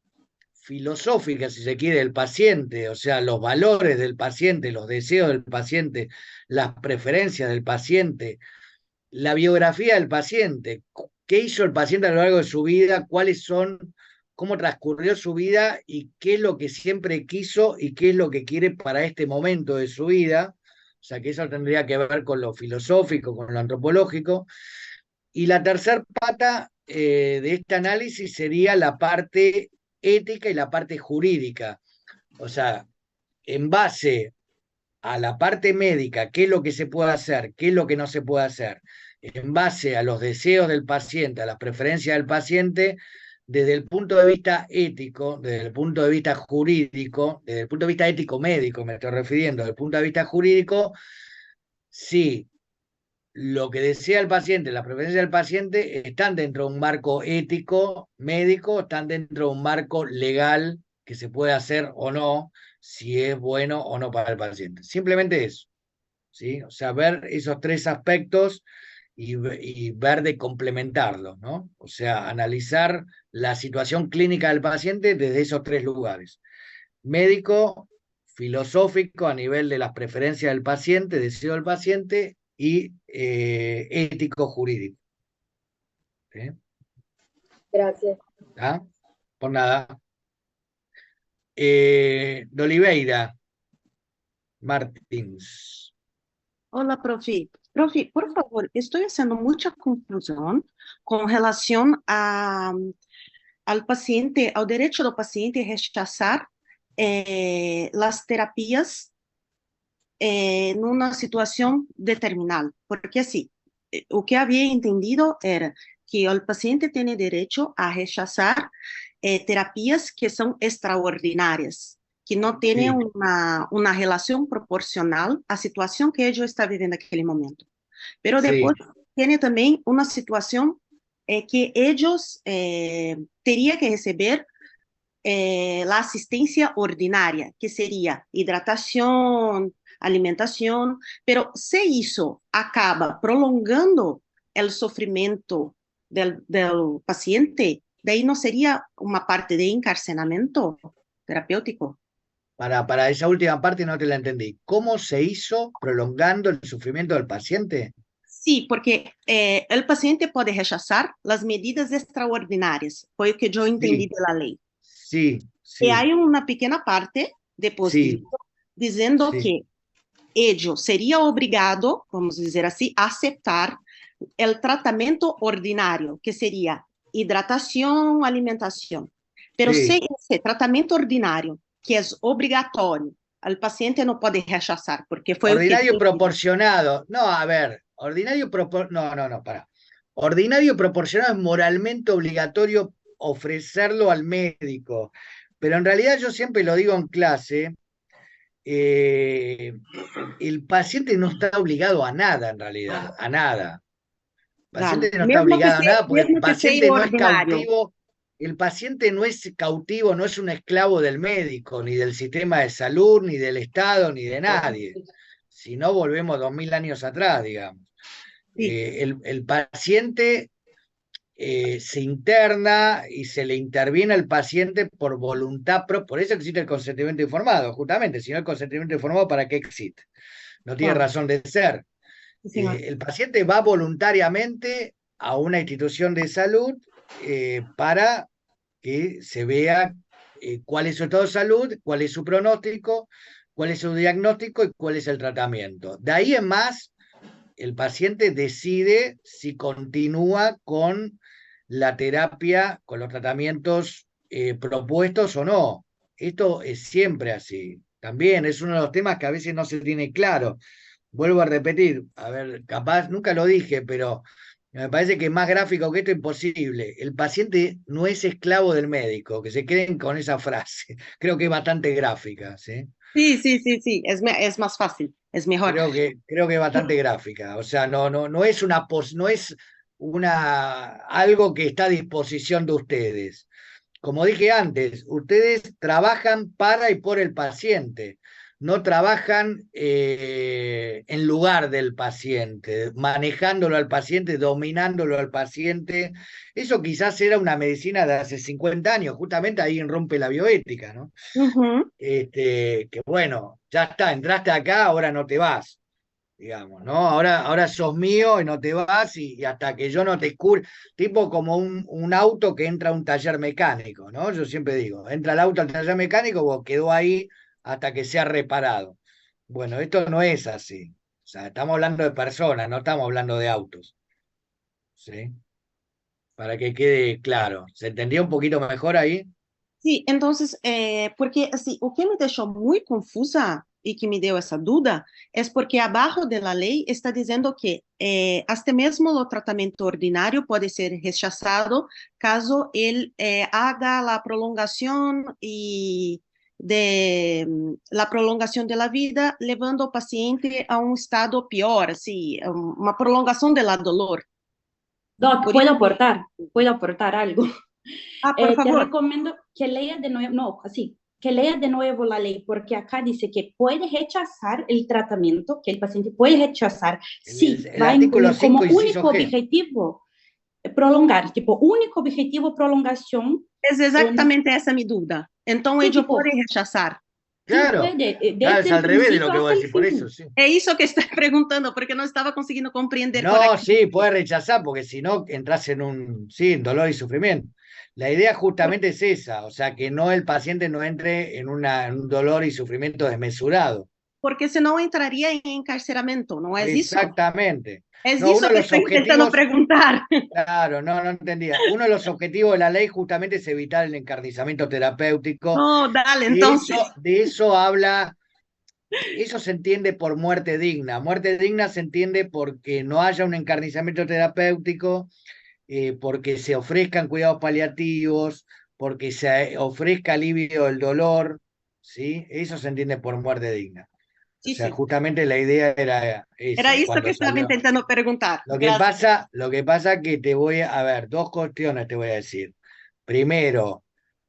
filosófica, si se quiere, del paciente, o sea, los valores del paciente, los deseos del paciente, las preferencias del paciente, la biografía del paciente, qué hizo el paciente a lo largo de su vida, cómo transcurrió su vida y qué es lo que siempre quiso y qué es lo que quiere para este momento de su vida. O sea, que eso tendría que ver con lo filosófico, con lo antropológico. Y la tercera pata de este análisis sería la parte ética y la parte jurídica. O sea, en base a la parte médica, qué es lo que se puede hacer, qué es lo que no se puede hacer, en base a los deseos del paciente, a las preferencias del paciente, desde el punto de vista ético, desde el punto de vista jurídico, desde el punto de vista ético-médico me estoy refiriendo, desde el punto de vista jurídico, sí, lo que desea el paciente, las preferencias del paciente están dentro de un marco ético, médico, están dentro de un marco legal que se puede hacer o no, si es bueno o no para el paciente. Simplemente eso, ¿sí? O sea, ver esos 3 aspectos y ver de complementarlos, ¿no? O sea, analizar la situación clínica del paciente desde esos 3 lugares. Médico, filosófico a nivel de las preferencias del paciente, deseo del paciente, y ético jurídico. ¿Sí? Gracias. ¿Ah? Por nada. De Oliveira Martins. Hola, profe. Profe, por favor, estoy haciendo mucha confusión con relación al paciente, al derecho del paciente a rechazar las terapias en una situación determinada. Porque así, lo que había entendido era que el paciente tiene derecho a rechazar terapias que son extraordinarias, que no tienen una relación proporcional a la situación que ellos está viviendo en aquel momento. Pero después tiene también una situación que ellos terían que recibir la asistencia ordinaria, que sería hidratación, alimentación, pero se isso acaba prolongando el sufrimiento del paciente, de ahí no sería una parte de encarcelamiento terapéutico. Para esa última parte no te la entendí. ¿Cómo se hizo prolongando el sufrimiento del paciente? Sí, porque el paciente puede rechazar las medidas extraordinarias, fue lo que yo entendí Sí, de la ley. sí, Y sí, hay una pequeña parte de sí, positivo diciendo sí, que ello sería obligado, vamos a decir así, a aceptar el tratamiento ordinario, que sería hidratación, alimentación. Pero sí. si ese tratamiento ordinario, que es obligatorio, el paciente no puede rechazar, porque fue lo que... Ordinario proporcionado. No, a ver, no, para. Ordinario proporcionado es moralmente obligatorio ofrecerlo al médico. Pero en realidad yo siempre lo digo en clase, el paciente no está obligado a nada en realidad, a nada. El Dale. paciente no está obligado a nada porque el Mesmo que sea paciente no es ordinário. cautivo, el paciente no es cautivo, no es un esclavo del médico, ni del sistema de salud, ni del Estado, ni de nadie. Si no, volvemos 2000 años atrás, digamos. Sí, El paciente se interna y se le interviene al paciente por voluntad propia, por eso existe el consentimiento informado, justamente, si no el consentimiento informado, ¿para qué existe? No tiene claro. razón de ser. Sí, señor. El paciente va voluntariamente a una institución de salud para que se vea cuál es su estado de salud, cuál es su pronóstico, cuál es su diagnóstico y cuál es el tratamiento. De ahí en más, el paciente decide si continúa con la terapia, con los tratamientos propuestos o no. Esto es siempre así. También es uno de los temas que a veces no se tiene claro. Vuelvo a repetir, a ver, capaz, nunca lo dije, pero me parece que más gráfico que esto es imposible. El paciente no es esclavo del médico, que se queden con esa frase. Creo que es bastante gráfica, ¿sí? Sí, es más fácil, es mejor. Creo que es bastante gráfica. O sea, no es no es algo que está a disposición de ustedes. Como dije antes, ustedes trabajan para y por el paciente, no trabajan en lugar del paciente, manejándolo al paciente, dominándolo al paciente. Eso quizás era una medicina de hace 50 años, justamente ahí rompe la bioética, ¿no? Que bueno, ya está, entraste acá, ahora no te vas, digamos, ¿no? Ahora sos mío y no te vas y hasta que yo no te cure, tipo como un auto que entra a un taller mecánico, ¿no? Yo siempre digo, entra el auto al taller mecánico, vos quedó ahí hasta que sea reparado. Bueno, esto no es así. O sea, estamos hablando de personas, no estamos hablando de autos, ¿sí? Para que quede claro. ¿Se entendió un poquito mejor ahí? Sí, entonces, porque assim, o que me deixou muito confusa e que me deu essa dúvida é porque abaixo da lei está dizendo que até mesmo o tratamento ordinário pode ser rechaçado caso ele haga a prolongação e de la prolongação da vida, levando o paciente a um estado pior, assim, uma prolongação do dolor. Doc, Por puedo aportar algo. por Te favor. recomiendo que leas de nuevo, no, así, que leas de nuevo la ley, porque acá dice que puede rechazar el tratamiento, que el paciente puede rechazar si El va a artículo incluir como 5, inciso único G. objetivo prolongar, tipo, único objetivo prolongación. É exatamente essa a minha dúvida. Então, Sí, ele tipo, pode rechaçar. sí Claro, puede, claro, es desde el al revés de lo principio que vos hasta el decís, por fin. eso, sí. É isso que estou perguntando, porque não estava conseguindo compreender No, correctamente. sí, puedes rechazar porque si no entras en dolor y sufrimiento. La idea justamente es esa, o sea, que no el paciente no entre en un dolor y sufrimiento desmesurado. Porque senão entraria em encarceramento, não é isso? Exactamente. É No, isso uno de que los estou tentando objetivos, perguntar. claro, no entendía. Uno de los objetivos de la ley justamente es evitar el encarnizamiento terapéutico. Oh, dale, entonces. De eso habla. Eso se entiende por muerte digna. Muerte digna se entiende porque no haya un encarnizamiento terapéutico, porque se ofrezcan cuidados paliativos, porque se ofrezca alivio del dolor, ¿sí? Eso se entiende por muerte digna. O Sí, sea, sí. justamente la idea era Era esa. isso Cuando que estava salió. tentando perguntar. Lo que pasa que te voy a ver, dos cuestiones te voy a decir. Primero,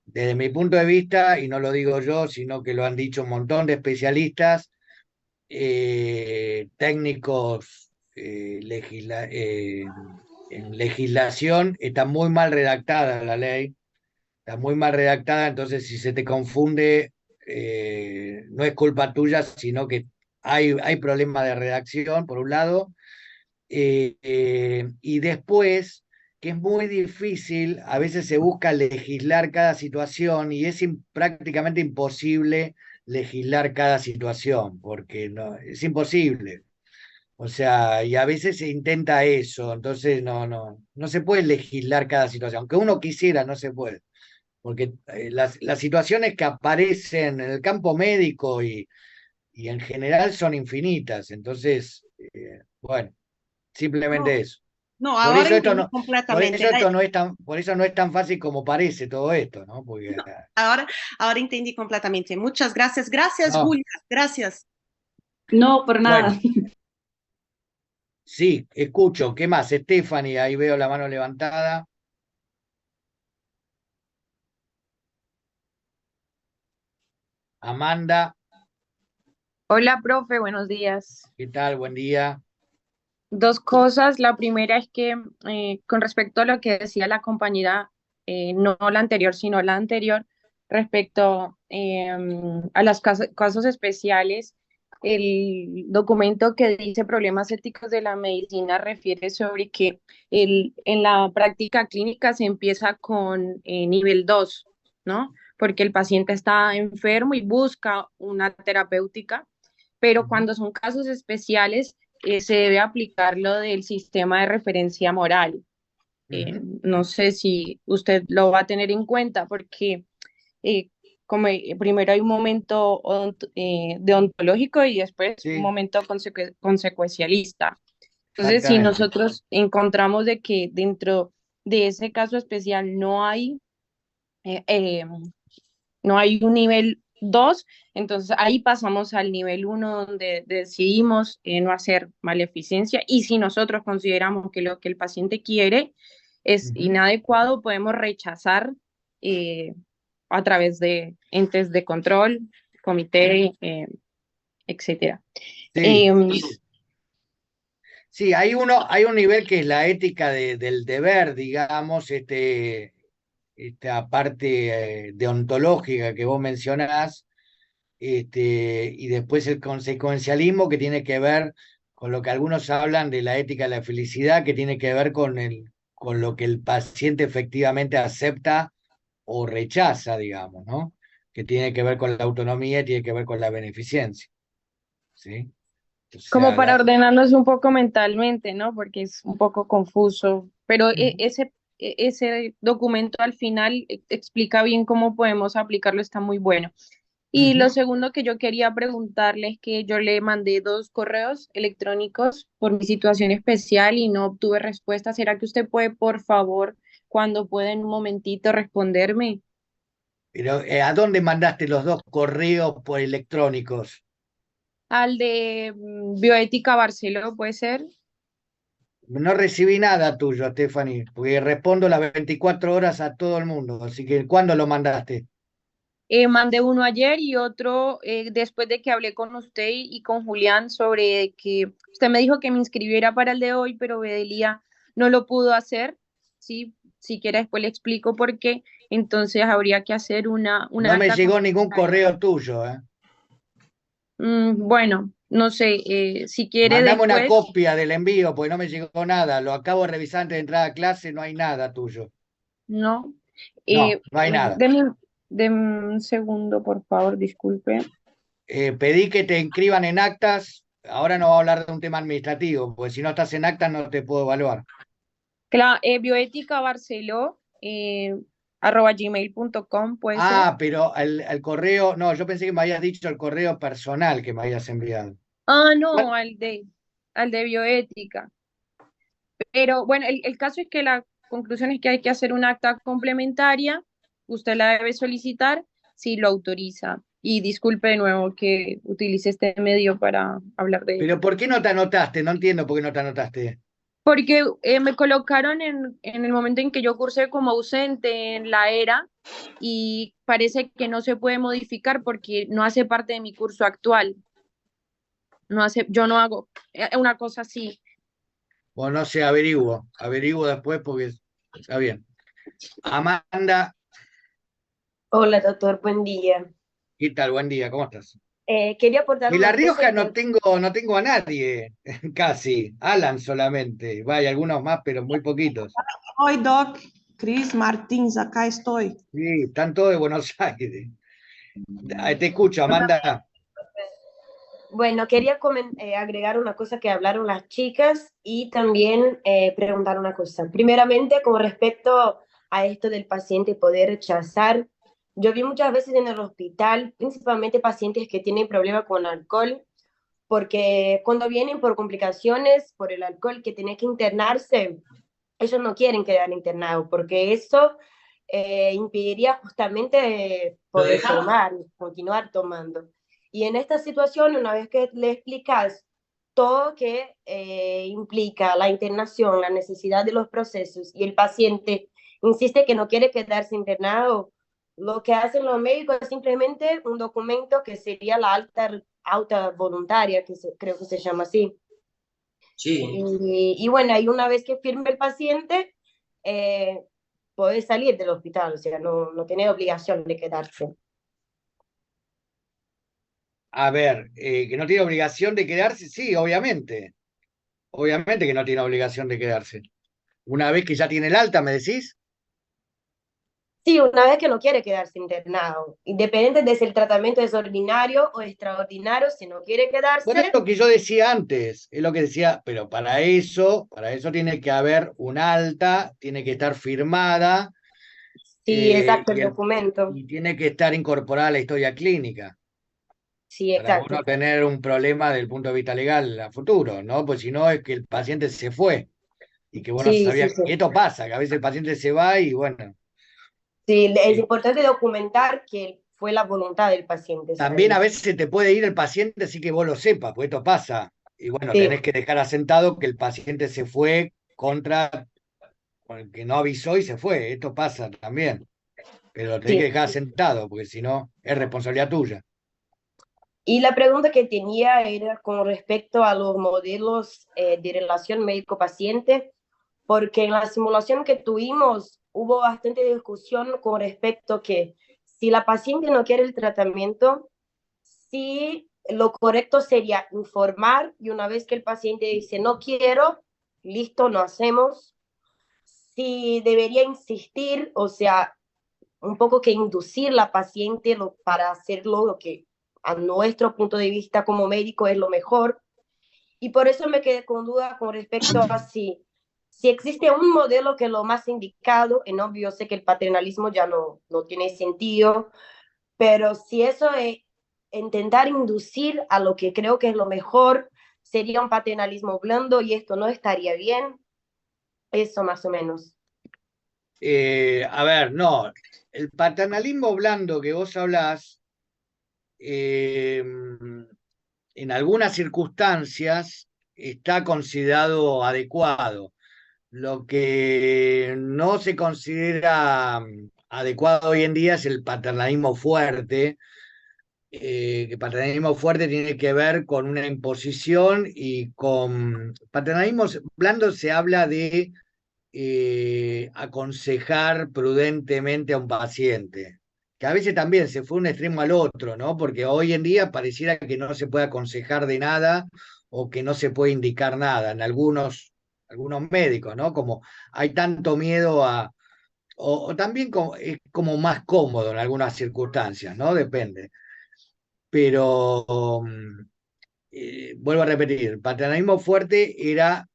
desde mi punto de vista, y no lo digo yo, sino que lo han dicho un montón de especialistas, técnicos en legislación está muy mal redactada la ley, está muy mal redactada, entonces si se te confunde, no es culpa tuya, sino que hay problema de redacción, por un lado, y después, que es muy difícil, a veces se busca legislar cada situación y es prácticamente imposible legislar cada situación, porque no, es imposible. O sea, y a veces se intenta eso, entonces no se puede legislar cada situación. Aunque uno quisiera, no se puede. Porque las situaciones que aparecen en el campo médico y en general son infinitas. Entonces, bueno, simplemente No, eso. no, Por ahora eso esto entendí no, por completamente. eso esto no es tan, por eso no es tan fácil como parece todo esto, ¿no? Porque Ahora entendí completamente. Muchas gracias. Gracias, no, Julia. Gracias. No, por nada. bueno, sí, escucho. ¿Qué más? Stephanie, ahí veo la mano levantada. Amanda, Hola, profe, buenos días. ¿qué tal? Buen día. Dos cosas. La primera es que con respecto a lo que decía la compañera, no la anterior, sino la anterior, respecto a los casos especiales, el documento que dice problemas éticos de la medicina refiere sobre que en la práctica clínica se empieza con nivel 2, ¿no? Porque el paciente está enfermo y busca una terapéutica, pero Ujú, cuando son casos especiales se debe aplicar lo del sistema de referencia moral. ujú. No sé si usted lo va a tener en cuenta porque eh, como primero hay un momento deontológico y después un Sí, momento consecuencialista. Entonces, si exactamente. nosotros encontramos de que dentro de ese caso especial eh, eh, no hay un nivel 2, entonces ahí pasamos al nivel 1 donde decidimos no hacer maleficencia y si nosotros consideramos que lo que el paciente quiere es Ujú. inadecuado, podemos rechazar eh, a través de entes de control, comité, etcétera. Sí, Eh, sí, hay un nivel que es la ética del deber, digamos, esta parte deontológica que vos mencionás, y después el consecuencialismo que tiene que ver con lo que algunos hablan de la ética de la felicidad, que tiene que ver con lo que el paciente efectivamente acepta o rechaza, digamos, ¿no? Que tiene que ver con la autonomía y tiene que ver con la beneficencia, ¿sí? O Como sea, para ordenarnos un poco mentalmente, ¿no? Porque es un poco confuso, pero Ujú, ese documento al final explica bien cómo podemos aplicarlo, está muy bueno. Y lo ujú. segundo que yo quería preguntarle es que yo le mandé 2 correos electrónicos por mi situación especial y no obtuve respuesta. ¿Será que usted puede, por favor, cuando pueda en un momentito responderme? Pero, ¿a dónde mandaste los dos correos por electrónicos? Al de Bioética Barceló, ¿puede ser? No recibí nada tuyo, Stephanie, porque respondo las 24 horas a todo el mundo. Así que, ¿cuándo lo mandaste? Mandé uno ayer y otro después de que hablé con usted y con Julián sobre que usted me dijo que me inscribiera para el de hoy, pero Bedelia no lo pudo hacer. Sí, si quiere después le explico por qué. Entonces habría que hacer una No me acta llegó ningún complementaria. correo tuyo, ¿eh? Bueno, no sé, si quiere Mandame una después, copia del envío, porque no me llegó nada. Lo acabo de revisar antes de entrar a clase, no hay nada tuyo. no. No, no hay nada. Deme un segundo, por favor, disculpe. Pedí que te inscriban en actas. Ahora no voy a hablar de un tema administrativo, porque si no estás en actas no te puedo evaluar. Bioética Barceló, @gmail.com puede ser. Ah, pero el correo, no, yo pensé que me habías dicho el correo personal que me habías enviado. Ah, no, ¿Cuál? al de bioética. Pero bueno, el caso es que la conclusión es que hay que hacer una acta complementaria. Usted la debe solicitar si lo autoriza. Y disculpe de nuevo que utilice este medio para hablar de Pero ello. ¿por qué no te anotaste? No entiendo por qué no te anotaste. Porque me colocaron en el momento en que yo cursé como ausente en la ERA y parece que no se puede modificar porque no hace parte de mi curso actual. No hace, yo no hago una cosa así. O no sé, averiguo después porque está bien. Amanda, Hola, doctor, buen día. ¿qué tal? Buen día, ¿cómo estás? Quería aportar De La una cosa Rioja no tengo a nadie, casi. Alan solamente. Vaya, algunos más, pero muy poquitos. Oi, Doc. Cris Martins, acá estoy. Sí, están todos de Buenos Aires. Te escucho, Amanda. Bueno, quería agregar una cosa que hablaron las chicas y también preguntar una cosa. Primeramente, con respecto a esto del paciente poder rechazar, yo vi muchas veces en el hospital, principalmente pacientes que tienen problemas con alcohol, porque cuando vienen por complicaciones por el alcohol que tienen que internarse, ellos no quieren quedar internados porque eso impediría justamente poder tomar, continuar tomando. Y en esta situación, una vez que le explicas todo que implica la internación, la necesidad de los procesos, y el paciente insiste que no quiere quedarse internado, lo que hacen los médicos es simplemente un documento que sería la alta voluntaria, creo que se llama así. Sí. Y bueno, y una vez que firme el paciente, puede salir del hospital, o sea, no tiene obligación de quedarse. A ver, que no tiene obligación de quedarse, sí, obviamente. Obviamente que no tiene obligación de quedarse. Una vez que ya tiene el alta, ¿me decís? Sí, una vez que no quiere quedarse internado, independiente de si el tratamiento es ordinario o extraordinario, si no quiere quedarse. Bueno, es lo que yo decía antes, es lo que decía, pero para eso tiene que haber un alta, tiene que estar firmada. Sí, exacto, el y documento. y tiene que estar incorporada a la historia clínica. Sí, Para exacto. uno tener un problema desde el punto de vista legal a futuro, ¿no? Pues si no es que el paciente se fue y que bueno Sí, sabía sí, sí. que esto pasa, que a veces el paciente se va y bueno. Sí, es importante documentar que fue la voluntad del paciente. También a veces se te puede ir el paciente así que vos lo sepas, porque esto pasa. Y bueno, Sí. tenés que dejar asentado que el paciente se fue contra que no avisó y se fue. Esto pasa también. Pero lo tenés Sí. que dejar asentado, porque si no, es responsabilidad tuya. Y la pregunta que tenía era con respecto a los modelos de relación médico-paciente, porque en la simulación que tuvimos hubo bastante discusión con respecto que si la paciente no quiere el tratamiento, si lo correcto sería informar y una vez que el paciente dice no quiero, listo, no hacemos. Si debería insistir, o sea, un poco que inducir la paciente para hacerlo lo que a nuestro punto de vista como médico es lo mejor. Y por eso me quedé con duda con respecto a si existe un modelo que es lo más indicado, en obvio sé que el paternalismo ya no tiene sentido, pero si eso es intentar inducir a lo que creo que es lo mejor, sería un paternalismo blando y esto no estaría bien, eso más o menos. A ver, no, el paternalismo blando que vos hablás, en algunas circunstancias está considerado adecuado. Lo que no se considera adecuado hoy en día es el paternalismo fuerte, que el paternalismo fuerte tiene que ver con una imposición y con paternalismo blando se habla de aconsejar prudentemente a un paciente, que a veces también se fue un extremo al otro, ¿no? Porque hoy en día pareciera que no se puede aconsejar de nada o que no se puede indicar nada en algunos médicos, ¿no? Como hay tanto miedo o también es como más cómodo en algunas circunstancias, ¿no? Depende. Pero vuelvo a repetir, el paternalismo fuerte era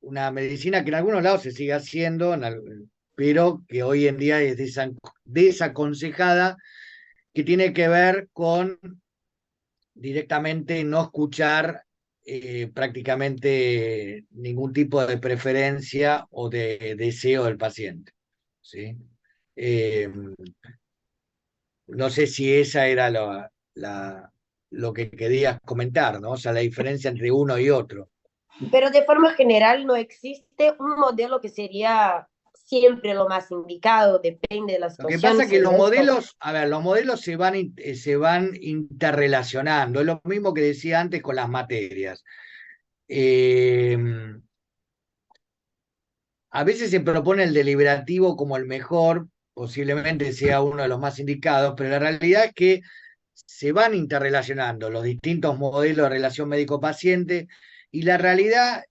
una medicina que en algunos lados se sigue haciendo, pero que hoy en día es desaconsejada, que tiene que ver con directamente no escuchar prácticamente ningún tipo de preferencia o de deseo del paciente. ¿Sí? No sé si esa era lo que querías comentar, ¿no? O sea, la diferencia entre uno y otro. Pero de forma general no existe un modelo que sería siempre lo más indicado, depende de la Lo que situación. pasa es que los modelos, a ver, los modelos se van interrelacionando. Es lo mismo que decía antes con las materias. a veces se propone el deliberativo como el mejor, posiblemente sea uno de los más indicados, pero la realidad es que se van interrelacionando los distintos modelos de relación médico-paciente y la realidad,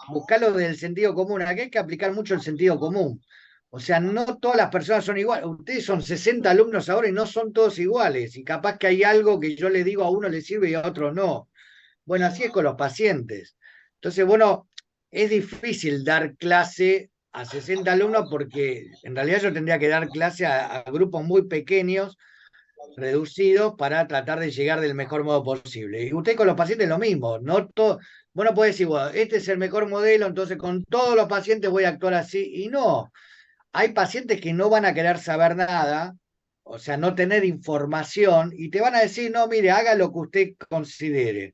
buscarlo desde el sentido común, aquí hay que aplicar mucho el sentido común. O sea, no todas las personas son iguales. Ustedes son 60 alumnos ahora y no son todos iguales. Y capaz que hay algo que yo le digo a uno le sirve y a otro no. Bueno, así es con los pacientes. Entonces, bueno, es difícil dar clase a 60 alumnos porque en realidad yo tendría que dar clase a grupos muy pequeños, reducidos, para tratar de llegar del mejor modo posible. Y usted con los pacientes lo mismo. No todo, vos no podés decir, bueno, este es el mejor modelo, entonces con todos los pacientes voy a actuar así. Y no, hay pacientes que no van a querer saber nada, o sea, no tener información, y te van a decir, no, mire, haga lo que usted considere.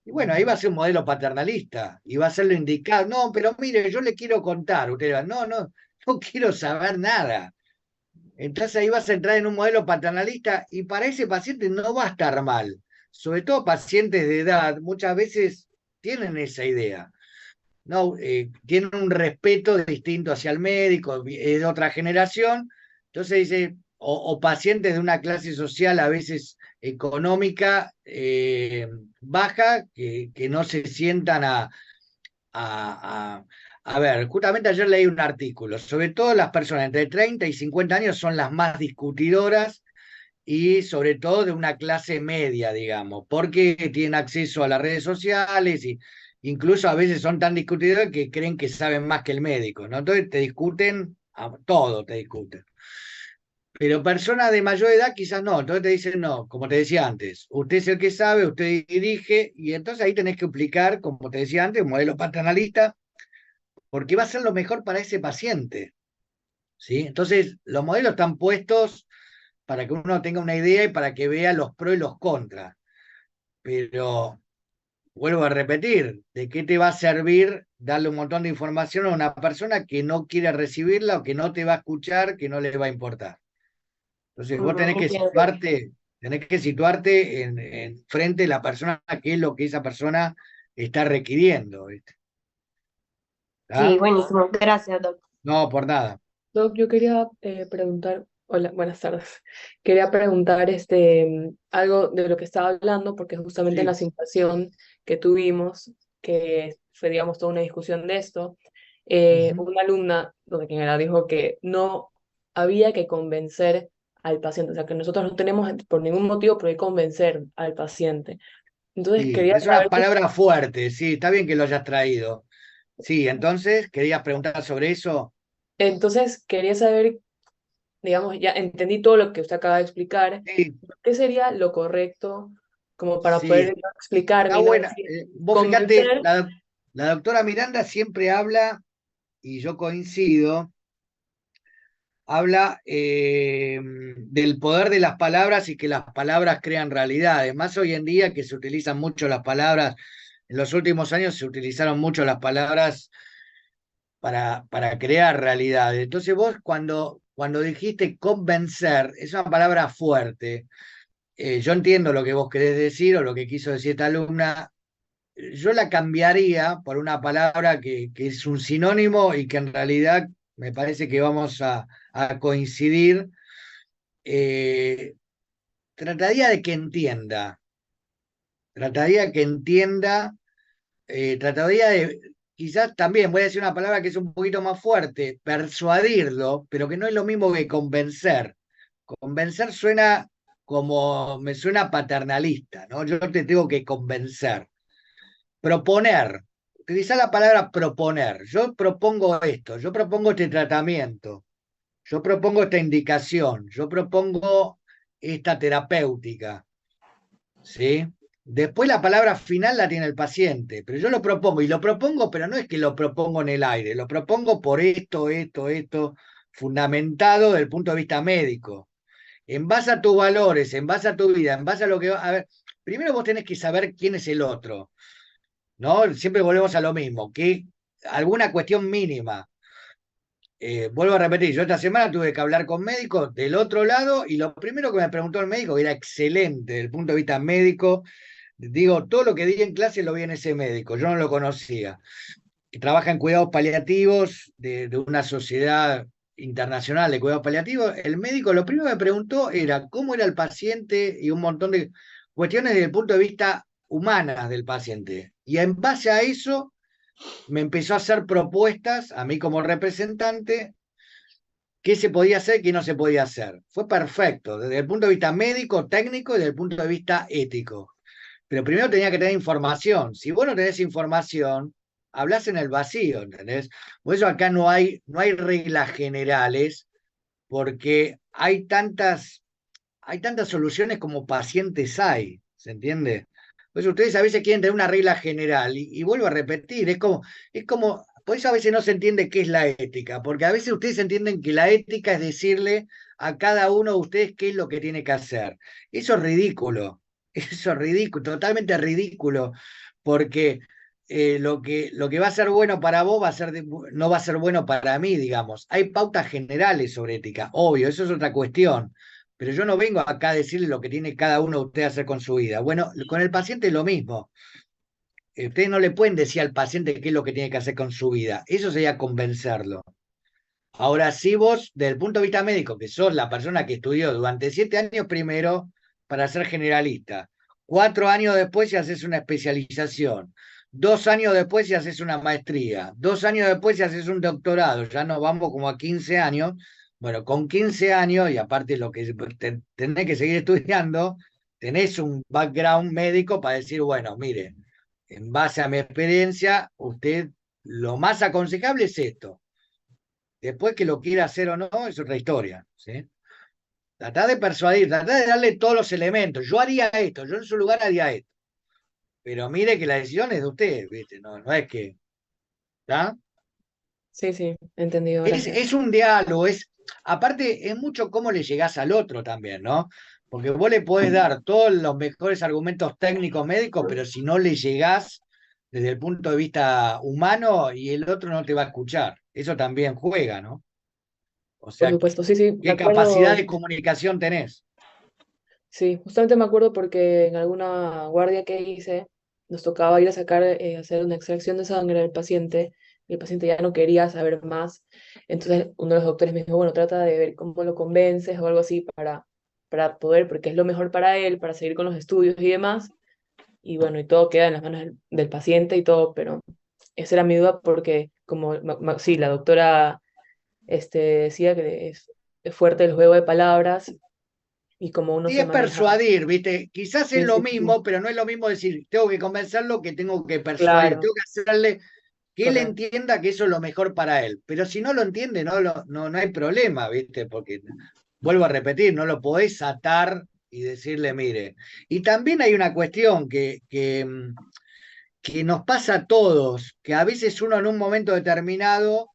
Y bueno, ahí va a ser un modelo paternalista, y va a ser lo indicado. No, pero mire, yo le quiero contar. Usted va, no, no, no quiero saber nada. Entonces ahí vas a entrar en un modelo paternalista, y para ese paciente no va a estar mal. Sobre todo pacientes de edad, muchas veces tienen esa idea. No, tienen un respeto distinto hacia el médico, es de otra generación, entonces dice, o pacientes de una clase social a veces económica baja, que no se sientan a ver, justamente ayer leí un artículo, sobre todo las personas entre 30 y 50 años son las más discutidoras y sobre todo de una clase media, digamos, porque tienen acceso a las redes sociales y incluso a veces son tan discutidores que creen que saben más que el médico, ¿no? Entonces te discuten, todo te discuten. Pero personas de mayor edad quizás no, entonces te dicen no, como te decía antes, usted es el que sabe, usted dirige, y entonces ahí tenés que aplicar, como te decía antes, un modelo paternalista, porque va a ser lo mejor para ese paciente, ¿sí? Entonces los modelos están puestos para que uno tenga una idea y para que vea los pros y los contras. Pero, vuelvo a repetir, ¿de qué te va a servir darle un montón de información a una persona que no quiere recibirla o que no te va a escuchar, que no le va a importar? Entonces vos tenés que situarte en frente de la persona, qué es lo que esa persona está requiriendo, ¿viste? ¿Ah? Sí, buenísimo. Gracias, doctor. No, por nada. Doc, yo quería preguntar, hola, buenas tardes. Quería preguntar algo de lo que estaba hablando, porque justamente en la Sí. simulación que tuvimos, que fue, digamos, toda una discusión de esto, una alumna, donde quien era, dijo que no había que convencer al paciente, o sea, que nosotros no tenemos por ningún motivo por qué convencer al paciente. Entonces Sí, quería es una saber, palabra fuerte, sí, está bien que lo hayas traído. Sí, entonces, ¿querías preguntar sobre eso? digamos, ya entendí todo lo que usted acaba de explicar. Sí, ¿Qué sería lo correcto como para sí, poder explicarme está y no buena. decir, Vos fíjate, convencer? la doctora Miranda siempre habla, y yo coincido, habla del poder de las palabras y que las palabras crean realidades. Más hoy en día que se utilizan mucho las palabras, en los últimos años se utilizaron mucho las palabras para crear realidades. Entonces vos cuando dijiste convencer, es una palabra fuerte. Yo entiendo lo que vos querés decir o lo que quiso decir esta alumna. Yo la cambiaría por una palabra que es un sinónimo y que en realidad me parece que vamos a coincidir. Trataría de que entienda, trataría que entienda, trataría de, quizás también voy a decir una palabra que es un poquito más fuerte, persuadirlo, pero que no es lo mismo que convencer. Convencer suena como, me suena paternalista, ¿no? Yo te tengo que convencer. Proponer, utilizar la palabra proponer. Yo propongo esto, yo propongo este tratamiento, yo propongo esta indicación, yo propongo esta terapéutica, ¿sí? Después la palabra final la tiene el paciente, pero yo lo propongo, y lo propongo, pero no es que lo propongo en el aire, lo propongo por esto, fundamentado desde el punto de vista médico. En base a tus valores, en base a tu vida, en base a lo que... A ver, primero vos tenés que saber quién es el otro, ¿no? Siempre volvemos a lo mismo, que alguna cuestión mínima. Vuelvo a repetir, yo esta semana tuve que hablar con médicos del otro lado y lo primero que me preguntó el médico, que era excelente desde el punto de vista médico, digo, todo lo que di en clase lo vi en ese médico, yo no lo conocía. que trabaja en cuidados paliativos de una sociedad internacional de cuidados paliativos, el médico lo primero que me preguntó era cómo era el paciente y un montón de cuestiones desde el punto de vista humanas del paciente. Y en base a eso me empezó a hacer propuestas a mí como representante, qué se podía hacer, qué no se podía hacer. Fue perfecto, desde el punto de vista médico, técnico y desde el punto de vista ético. Pero primero tenía que tener información. Si vos no tenés información, hablas en el vacío, ¿entendés? Por eso acá no hay reglas generales, porque hay tantas soluciones como pacientes hay, ¿se entiende? Pues ustedes a veces quieren tener una regla general, y vuelvo a repetir, es como, por eso a veces no se entiende qué es la ética, porque a veces ustedes entienden que la ética es decirle a cada uno de ustedes qué es lo que tiene que hacer. Eso es ridículo, totalmente ridículo, porque lo que va a ser bueno para vos no va a ser bueno para mí, digamos. Hay pautas generales sobre ética, obvio, eso es otra cuestión. Pero yo no vengo acá a decirle lo que tiene cada uno de ustedes hacer con su vida. Bueno, con el paciente es lo mismo. Ustedes no le pueden decir al paciente qué es lo que tiene que hacer con su vida. Eso sería convencerlo. Ahora, si vos, desde el punto de vista médico, que sos la persona que estudió durante 7 años primero para ser generalista, 4 años después si haces una especialización, 2 años después si haces una maestría, 2 años después si haces un doctorado, ya nos vamos como a 15 años. Bueno, con 15 años, y aparte lo que tenés que seguir estudiando, tenés un background médico para decir, bueno, mire, en base a mi experiencia, usted lo más aconsejable es esto. Después que lo quiera hacer o no, es otra historia, ¿sí? Tratá de persuadir, tratá de darle todos los elementos. Yo haría esto, yo en su lugar haría esto. Pero mire que la decisión es de usted, ¿viste? No es que... ¿está? Sí, sí, entendido, gracias. Es un diálogo, aparte es mucho cómo le llegás al otro también, ¿no? Porque vos le podés dar todos los mejores argumentos técnicos médicos, pero si no le llegás desde el punto de vista humano y el otro no te va a escuchar. Eso también juega, ¿no? O Por sea, supuesto, sí, sí, me ¿qué acuerdo. capacidad de comunicación tenés? Sí, justamente me acuerdo porque en alguna guardia que hice nos tocaba ir a sacar, hacer una extracción de sangre del paciente, y el paciente ya no quería saber más. Entonces uno de los doctores me dijo, bueno, trata de ver cómo lo convences o algo así para poder, porque es lo mejor para él, para seguir con los estudios y demás. Y bueno, y todo queda en las manos del paciente y todo, pero esa era mi duda porque como, sí, la doctora decía que es fuerte el juego de palabras y como uno Sí, se es maneja. persuadir, ¿viste? Quizás es Sí, lo sí, sí. mismo, pero no es lo mismo decir, tengo que convencerlo que tengo que persuadir, Claro, tengo que hacerle que él correcto. entienda que eso es lo mejor para él. Pero si no lo entiende, no hay problema, ¿viste? Porque, vuelvo a repetir, no lo podés atar y decirle, mire. Y también hay una cuestión que nos pasa a todos, que a veces uno en un momento determinado,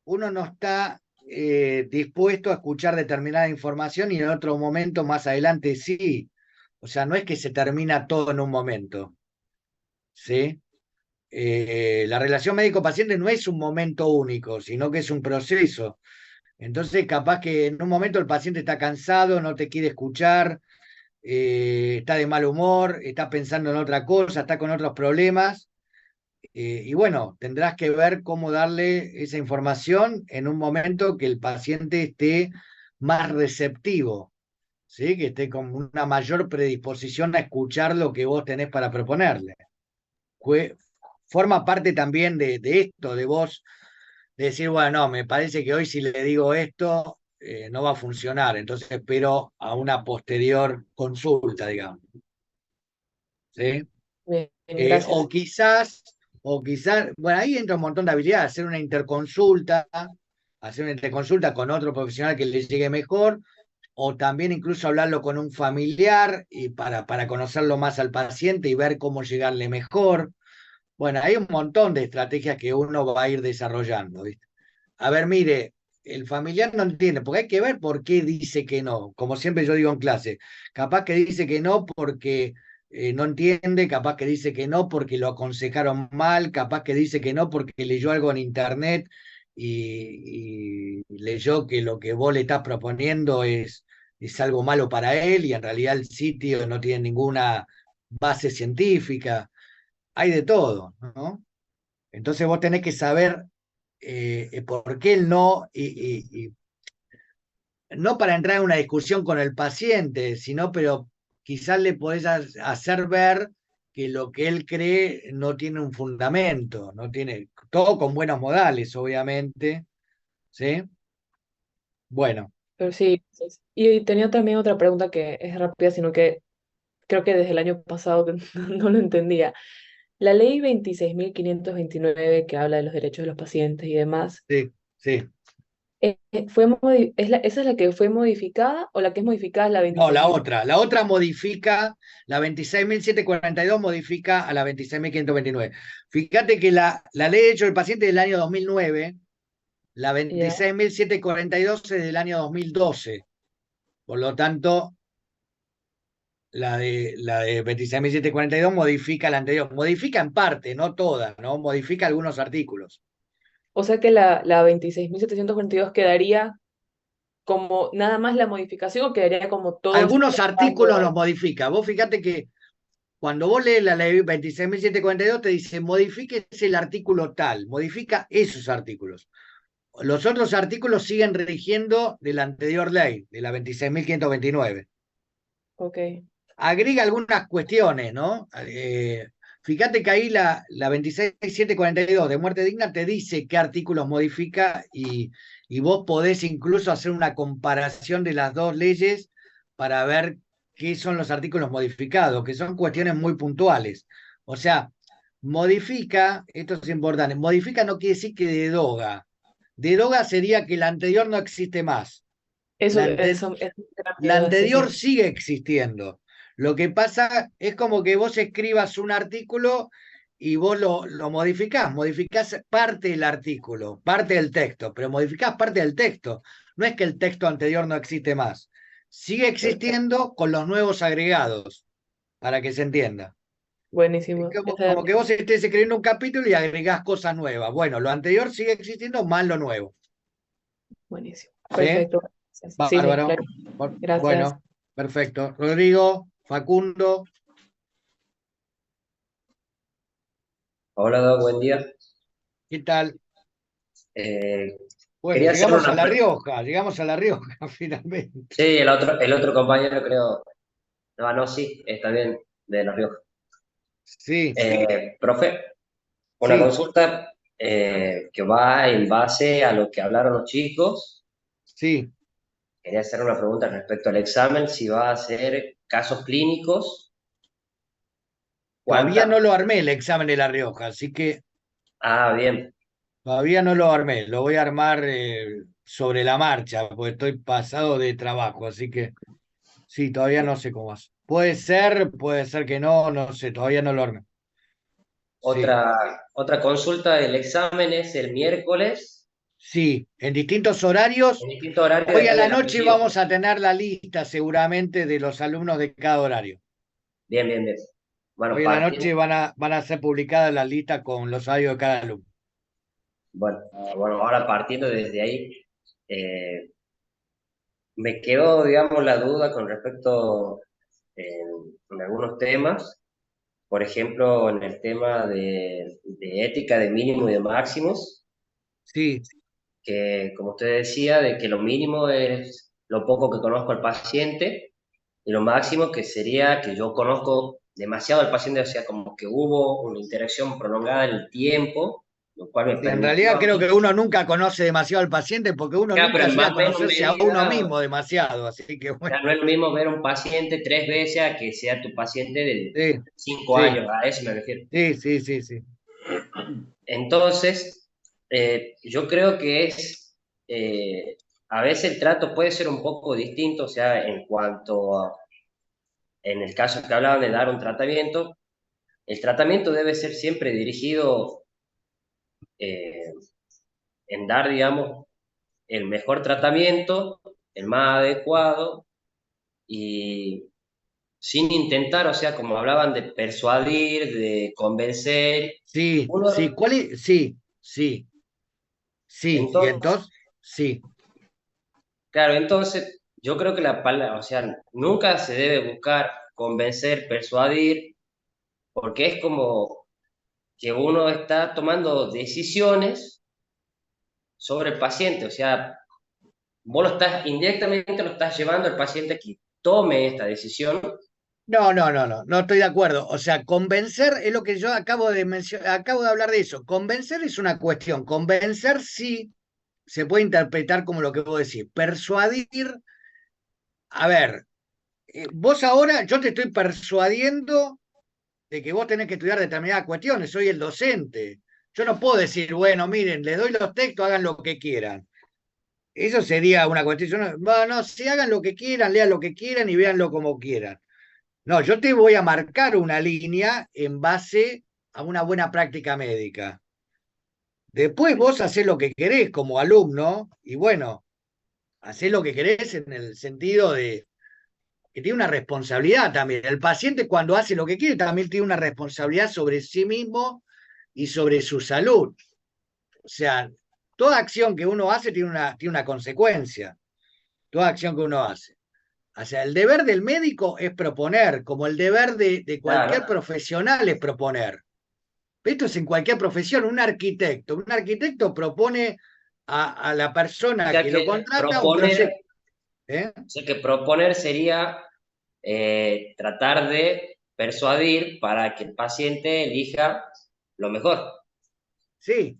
uno no está dispuesto a escuchar determinada información y en otro momento más adelante sí. O sea, no es que se termina todo en un momento, ¿sí? La relación médico-paciente no es un momento único, sino que es un proceso. Entonces, capaz que en un momento el paciente está cansado, no te quiere escuchar, está de mal humor, está pensando en otra cosa, está con otros problemas. Y bueno, tendrás que ver cómo darle esa información en un momento que el paciente esté más receptivo, ¿sí? Que esté con una mayor predisposición a escuchar lo que vos tenés para proponerle. Forma parte también de esto, de vos, de decir, bueno, no, me parece que hoy si le digo esto, no va a funcionar, entonces espero a una posterior consulta, digamos. ¿Sí? Bien, gracias. O quizás, bueno, ahí entra un montón de habilidades, hacer una interconsulta con otro profesional que le llegue mejor, o también incluso hablarlo con un familiar y para conocerlo más al paciente y ver cómo llegarle mejor. Bueno, hay un montón de estrategias que uno va a ir desarrollando, ¿viste? A ver, mire, el familiar no entiende, porque hay que ver por qué dice que no. Como siempre yo digo en clase, capaz que dice que no porque no entiende, capaz que dice que no porque lo aconsejaron mal, capaz que dice que no porque leyó algo en internet y leyó que lo que vos le estás proponiendo es algo malo para él y en realidad el sitio no tiene ninguna base científica. Hay de todo, ¿no? Entonces vos tenés que saber por qué el no, y no para entrar en una discusión con el paciente, sino, pero quizás le podés hacer ver que lo que él cree no tiene un fundamento, no tiene, todo con buenos modales, obviamente, ¿sí? Bueno, Pero sí, y tenía también otra pregunta que es rápida, sino que creo que desde el año pasado que no lo entendía. La ley 26.529 que habla de los derechos de los pacientes y demás, sí, sí. ¿esa es la que fue modificada o la que es modificada es la No, 26.000? la otra modifica, la 26.742 modifica a la 26.529. Fíjate que la ley de derechos del paciente es del año 2009, la Ya. 26.742 es del año 2012. Por lo tanto, la de 26.742 modifica la anterior. Modifica en parte, no toda, ¿no? Modifica algunos artículos. O sea que la 26.742 quedaría como nada más la modificación o quedaría como todo este Algunos artículos los modifica. Vos fíjate que cuando vos lees la ley 26.742 te dice modifíquese el artículo tal, modifica esos artículos. Los otros artículos siguen rigiendo de la anterior ley, de la 26.529. Ok. Agrega algunas cuestiones, ¿no? Fíjate que ahí la 26.742 de muerte digna te dice qué artículos modifica y vos podés incluso hacer una comparación de las dos leyes para ver qué son los artículos modificados, que son cuestiones muy puntuales. O sea, modifica, esto es importante, modifica no quiere decir que deroga. Deroga sería que la anterior no existe más. Eso, La, eso es la rápido, anterior sí. sigue existiendo. Lo que pasa es como que vos escribas un artículo y vos lo modificás parte del artículo, parte del texto, pero modificás parte del texto. No es que el texto anterior no existe más. Sigue existiendo con los nuevos agregados, para que se entienda. Es Buenísimo. como que vos estés escribiendo un capítulo y agregás cosas nuevas. Bueno, lo anterior sigue existiendo más lo nuevo. Buenísimo. ¿Sí? Perfecto. Sí, sí, Bárbaro. claro. Gracias. Bueno, perfecto. Rodrigo, Facundo. Hola, Doc, buen día. ¿Qué tal? Bueno, Quería hacer llegamos a una La Rioja, finalmente. Sí, el otro compañero creo. No, sí, está bien, de La Rioja. Sí, Profe, una sí, consulta que va en base a lo que hablaron los chicos. sí. Quería hacer una pregunta respecto al examen, si va a hacer casos clínicos. Todavía ¿Cuánta? no lo armé el examen de La Rioja, así que Ah, bien. todavía no lo armé. Lo voy a armar sobre la marcha, porque estoy pasado de trabajo, así que sí, todavía no sé cómo es. Puede ser que no, no sé, todavía no lo armé. Sí, Otra consulta, el examen es el miércoles, sí, en distintos horarios. en distinto horario Hoy a después la del noche aperitivo. vamos a tener la lista seguramente de los alumnos de cada horario. Bien, bien, bien. Bueno, Hoy a la noche van a ser publicadas las listas con los horarios de cada alumno. bueno, ahora partiendo desde ahí, eh, me quedó, digamos, la duda con respecto en algunos temas, por ejemplo, en el tema de ética de mínimo y de máximos, Sí, que como usted decía, de que lo mínimo es lo poco que conozco al paciente y lo máximo que sería que yo conozco demasiado al paciente, o sea, como que hubo una interacción prolongada en el tiempo, lo cual me sí, en permitió realidad a creo que mí. uno nunca conoce demasiado al paciente porque uno Ya, pero nunca en llega más a o menos conocerse a uno medida, mismo demasiado, así que bueno. ya no es lo mismo ver a un paciente 3 veces a que sea tu paciente de Sí, 5 años, a eso me refiero. sí, sí, sí, sí. Entonces, yo creo que a veces el trato puede ser un poco distinto, o sea, en el caso que hablaban de dar un tratamiento, el tratamiento debe ser siempre dirigido eh, en dar, digamos, el mejor tratamiento, el más adecuado, y sin intentar, o sea, como hablaban de persuadir, de convencer, Sí, uno, sí, ¿cuál es? Sí, sí, sí, y entonces, entonces, sí, claro, entonces yo creo que la palabra, o sea, nunca se debe buscar convencer, persuadir, porque es como que uno está tomando decisiones sobre el paciente, o sea, vos indirectamente lo estás llevando al paciente a que tome esta decisión. No estoy de acuerdo. O sea, convencer es lo que yo acabo de mencionar, acabo de hablar de eso. Convencer es una cuestión. Convencer sí se puede interpretar como lo que vos decís. Persuadir, a ver, vos ahora, yo te estoy persuadiendo de que vos tenés que estudiar determinadas cuestiones, soy el docente. Yo no puedo decir, bueno, miren, les doy los textos, hagan lo que quieran. Eso sería una cuestión. No, si hagan lo que quieran, lean lo que quieran y véanlo como quieran. No, yo te voy a marcar una línea en base a una buena práctica médica. Después vos hacés lo que querés como alumno y bueno, hacés lo que querés en el sentido de que tiene una responsabilidad también. El paciente cuando hace lo que quiere también tiene una responsabilidad sobre sí mismo y sobre su salud. O sea, toda acción que uno hace tiene una consecuencia. Toda acción que uno hace. O sea, el deber del médico es proponer, como el deber de cualquier profesional es proponer. Esto es en cualquier profesión, un arquitecto. Un arquitecto propone a la persona que lo contrata un proyecto. O sea, que proponer sería tratar de persuadir para que el paciente elija lo mejor. Sí.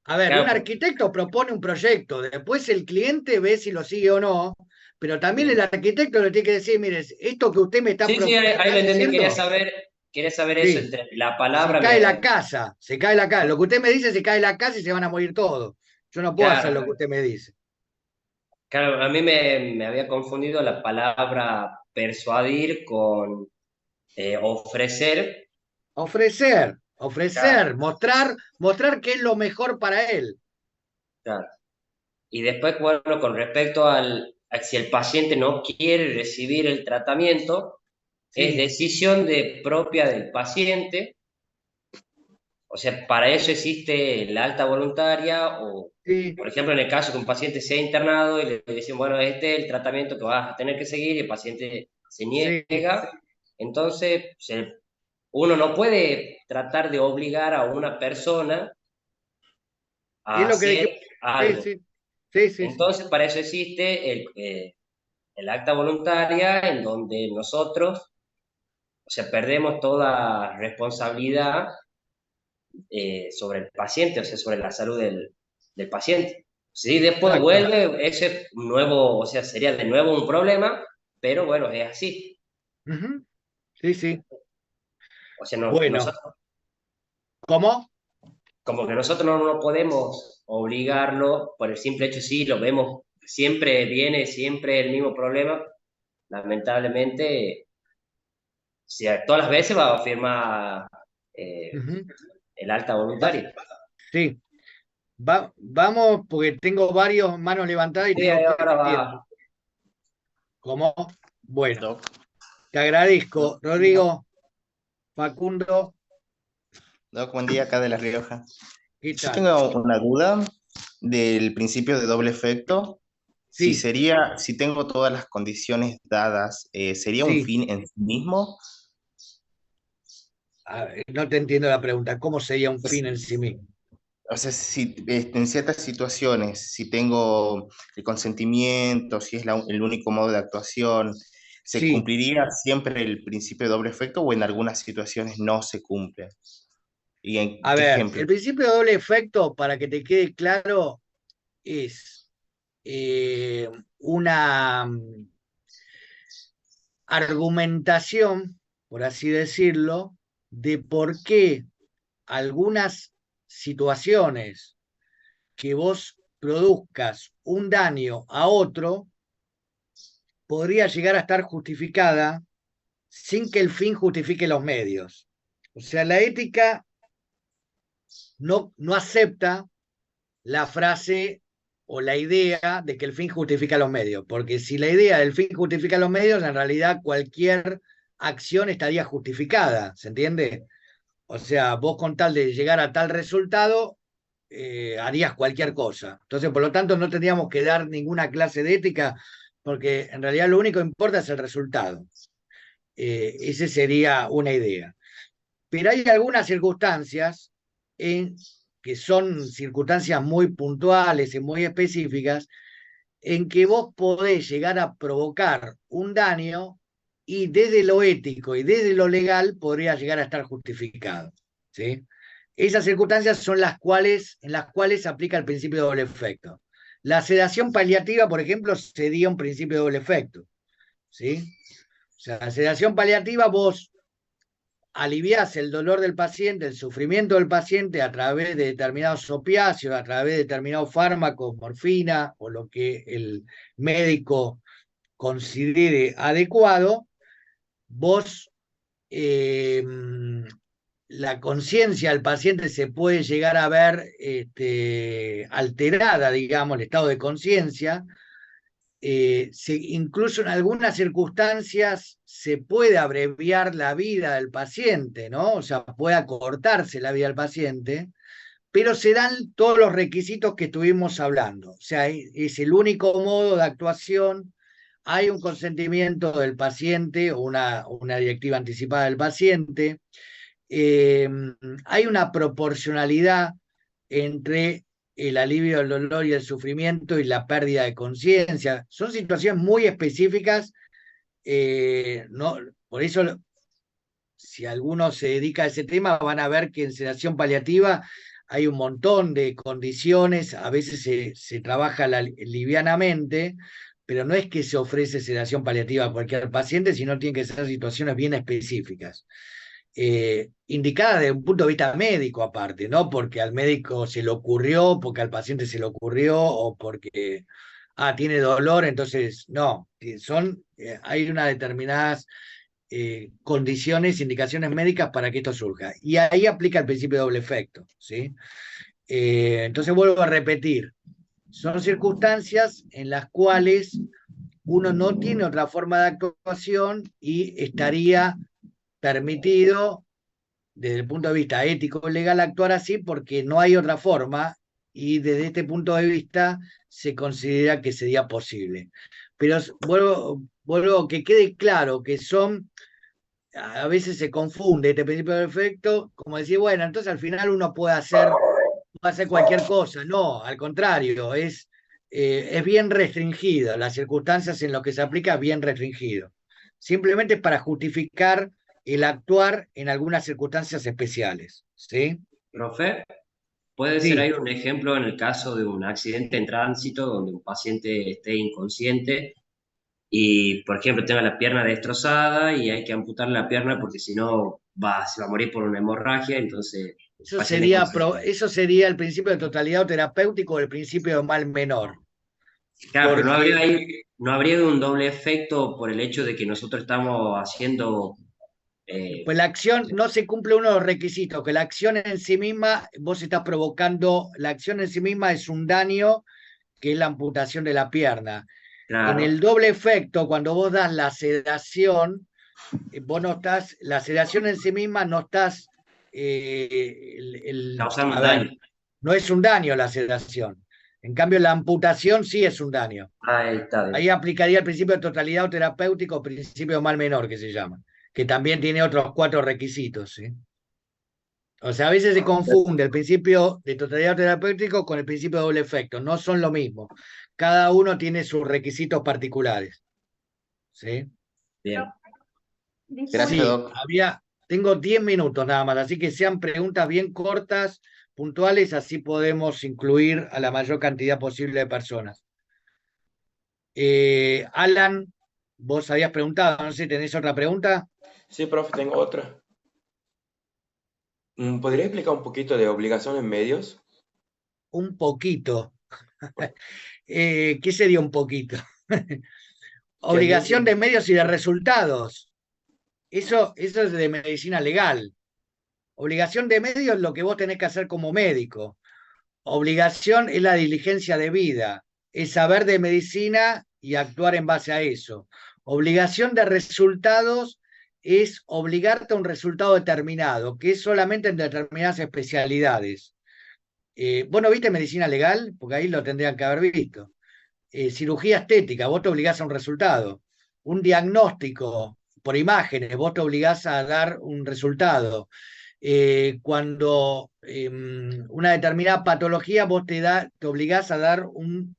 A ver, claro. Un arquitecto propone un proyecto, después el cliente ve si lo sigue o no, pero también el arquitecto le tiene que decir, mire, esto que usted me está proponiendo. Sí, ahí lo entendí, quería saber eso, entre la palabra... Se cae la casa, lo que usted me dice, se cae la casa y se van a morir todos. Yo no puedo hacer lo que usted me dice. Claro, a mí me había confundido la palabra persuadir con ofrecer. Ofrecer, claro. mostrar qué es lo mejor para él. Claro. Y después, bueno, con respecto a si el paciente no quiere recibir el tratamiento, es decisión propia del paciente. O sea, para eso existe la alta voluntaria o, por ejemplo, en el caso que un paciente sea internado y le dicen, bueno, este es el tratamiento que vas a tener que seguir y el paciente se niega, entonces uno no puede tratar de obligar a una persona a hacer algo. Entonces, para eso existe el acta voluntaria en donde nosotros, o sea, perdemos toda responsabilidad sobre el paciente, o sea, sobre la salud del paciente. Sí, después vuelve ese nuevo, o sea, sería de nuevo un problema, pero bueno, es así. Sí. O sea, nosotros, ¿cómo? Como que nosotros no podemos obligarlo por el simple hecho, sí, lo vemos, siempre viene siempre el mismo problema, lamentablemente, si todas las veces va a firmar el alta voluntaria. Sí. Vamos, porque tengo varios manos levantadas y tengo que ahora ¿Cómo? Bueno, te agradezco. Rodrigo, Facundo. Doc, buen día, acá de La Rioja. Yo tengo una duda del principio de doble efecto. Si tengo todas las condiciones dadas, ¿sería un fin en sí mismo? No te entiendo la pregunta. ¿Cómo sería un fin en sí mismo? O sea, si en ciertas situaciones, si tengo el consentimiento, si es el único modo de actuación, ¿se cumpliría siempre el principio de doble efecto o en algunas situaciones no se cumple? A ver, el principio de doble efecto, para que te quede claro, es una argumentación, por así decirlo, de por qué algunas situaciones que vos produzcas un daño a otro podría llegar a estar justificada sin que el fin justifique los medios. O sea, la ética no acepta la frase o la idea de que el fin justifica los medios, porque si la idea del fin justifica los medios, en realidad cualquier acción estaría justificada, ¿se entiende? O sea, vos con tal de llegar a tal resultado, harías cualquier cosa. Entonces, por lo tanto, no tendríamos que dar ninguna clase de ética, porque en realidad lo único que importa es el resultado. Esa sería una idea. Pero hay algunas circunstancias que son circunstancias muy puntuales y muy específicas, en que vos podés llegar a provocar un daño y desde lo ético y desde lo legal podría llegar a estar justificado, ¿sí? Esas circunstancias son en las cuales se aplica el principio de doble efecto. La sedación paliativa, por ejemplo, sería un principio de doble efecto, ¿sí? O sea, la sedación paliativa, vos aliviás el dolor del paciente, el sufrimiento del paciente a través de determinados opiáceos, a través de determinados fármacos, morfina o lo que el médico considere adecuado. Vos, la conciencia del paciente se puede llegar a ver alterada, digamos, el estado de conciencia. Incluso en algunas circunstancias se puede abreviar la vida del paciente, ¿no? O sea, puede acortarse la vida del paciente, pero se dan todos los requisitos que estuvimos hablando. O sea, es el único modo de actuación. Hay un consentimiento del paciente o una directiva anticipada del paciente. Hay una proporcionalidad entre el alivio del dolor y el sufrimiento y la pérdida de conciencia. Son situaciones muy específicas, no, por eso si alguno se dedica a ese tema van a ver que en sedación paliativa hay un montón de condiciones, a veces se trabaja livianamente, pero no es que se ofrece sedación paliativa a cualquier paciente, sino tienen que ser situaciones bien específicas. Indicada desde un punto de vista médico aparte, no porque al médico se le ocurrió, porque al paciente se le ocurrió, o porque tiene dolor, entonces no, hay unas determinadas condiciones, indicaciones médicas para que esto surja. Y ahí aplica el principio de doble efecto, ¿sí? Entonces vuelvo a repetir, son circunstancias en las cuales uno no tiene otra forma de actuación y estaría permitido desde el punto de vista ético legal actuar así porque no hay otra forma y desde este punto de vista se considera que sería posible. Pero vuelvo que quede claro que a veces se confunde este principio de efecto, como decir, bueno, entonces al final uno puede hacer cualquier cosa. No, al contrario, es bien restringido, las circunstancias en las que se aplica bien restringido. Simplemente para justificar el actuar en algunas circunstancias especiales, ¿sí? Profe, ¿puede ser ahí un ejemplo en el caso de un accidente en tránsito donde un paciente esté inconsciente y, por ejemplo, tenga la pierna destrozada y hay que amputar la pierna porque si no se va a morir por una hemorragia, entonces... Eso sería el principio de totalidad terapéutico o el principio de mal menor. Claro, pero no habría un doble efecto por el hecho de que nosotros estamos haciendo... Pues la acción no se cumple uno de los requisitos, que la acción en sí misma, vos estás provocando, la acción en sí misma es un daño, que es la amputación de la pierna. Claro. En el doble efecto, cuando vos das la sedación, la sedación en sí misma no estás... causando daño. No es un daño la sedación. En cambio, la amputación sí es un daño. Ahí está bien. Ahí aplicaría el principio de totalidad o terapéutico, principio de mal menor, que se llama, que también tiene otros 4 requisitos, ¿sí? O sea, a veces se confunde el principio de totalidad terapéutico con el principio de doble efecto. No son lo mismo. Cada uno tiene sus requisitos particulares. ¿Sí? Bien. Gracias, Doc. Tengo 10 minutos nada más, así que sean preguntas bien cortas, puntuales, así podemos incluir a la mayor cantidad posible de personas. Alan, vos habías preguntado, no sé, ¿tenés otra pregunta? Sí, profe, tengo otra. ¿Podría explicar un poquito de obligaciones medios? Un poquito. ¿Qué sería un poquito? Obligación de medios y de resultados. Eso es de medicina legal. Obligación de medios es lo que vos tenés que hacer como médico. Obligación es la diligencia debida, es saber de medicina y actuar en base a eso. Obligación de resultados es obligarte a un resultado determinado, que es solamente en determinadas especialidades. ¿Vos no viste medicina legal? Porque ahí lo tendrían que haber visto. Cirugía estética, vos te obligás a un resultado. Un diagnóstico por imágenes, vos te obligás a dar un resultado. cuando una determinada patología vos te obligás a dar un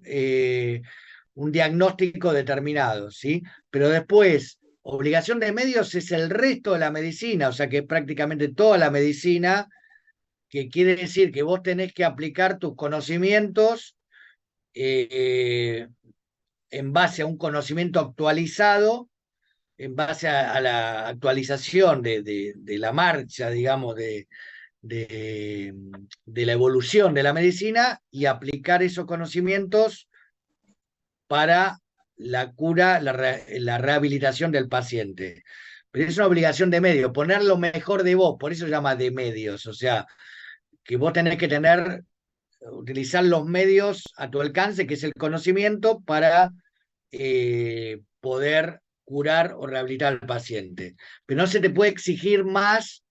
diagnóstico determinado, ¿sí? Pero después, obligación de medios es el resto de la medicina, o sea que prácticamente toda la medicina, que quiere decir que vos tenés que aplicar tus conocimientos en base a un conocimiento actualizado, en base a la actualización de la marcha, digamos, de la evolución de la medicina, y aplicar esos conocimientos para la cura, la rehabilitación del paciente. Pero es una obligación de medios, poner lo mejor de vos, por eso se llama de medios, o sea, que vos tenés que utilizar los medios a tu alcance, que es el conocimiento, para poder curar o rehabilitar al paciente. Pero no se te puede exigir más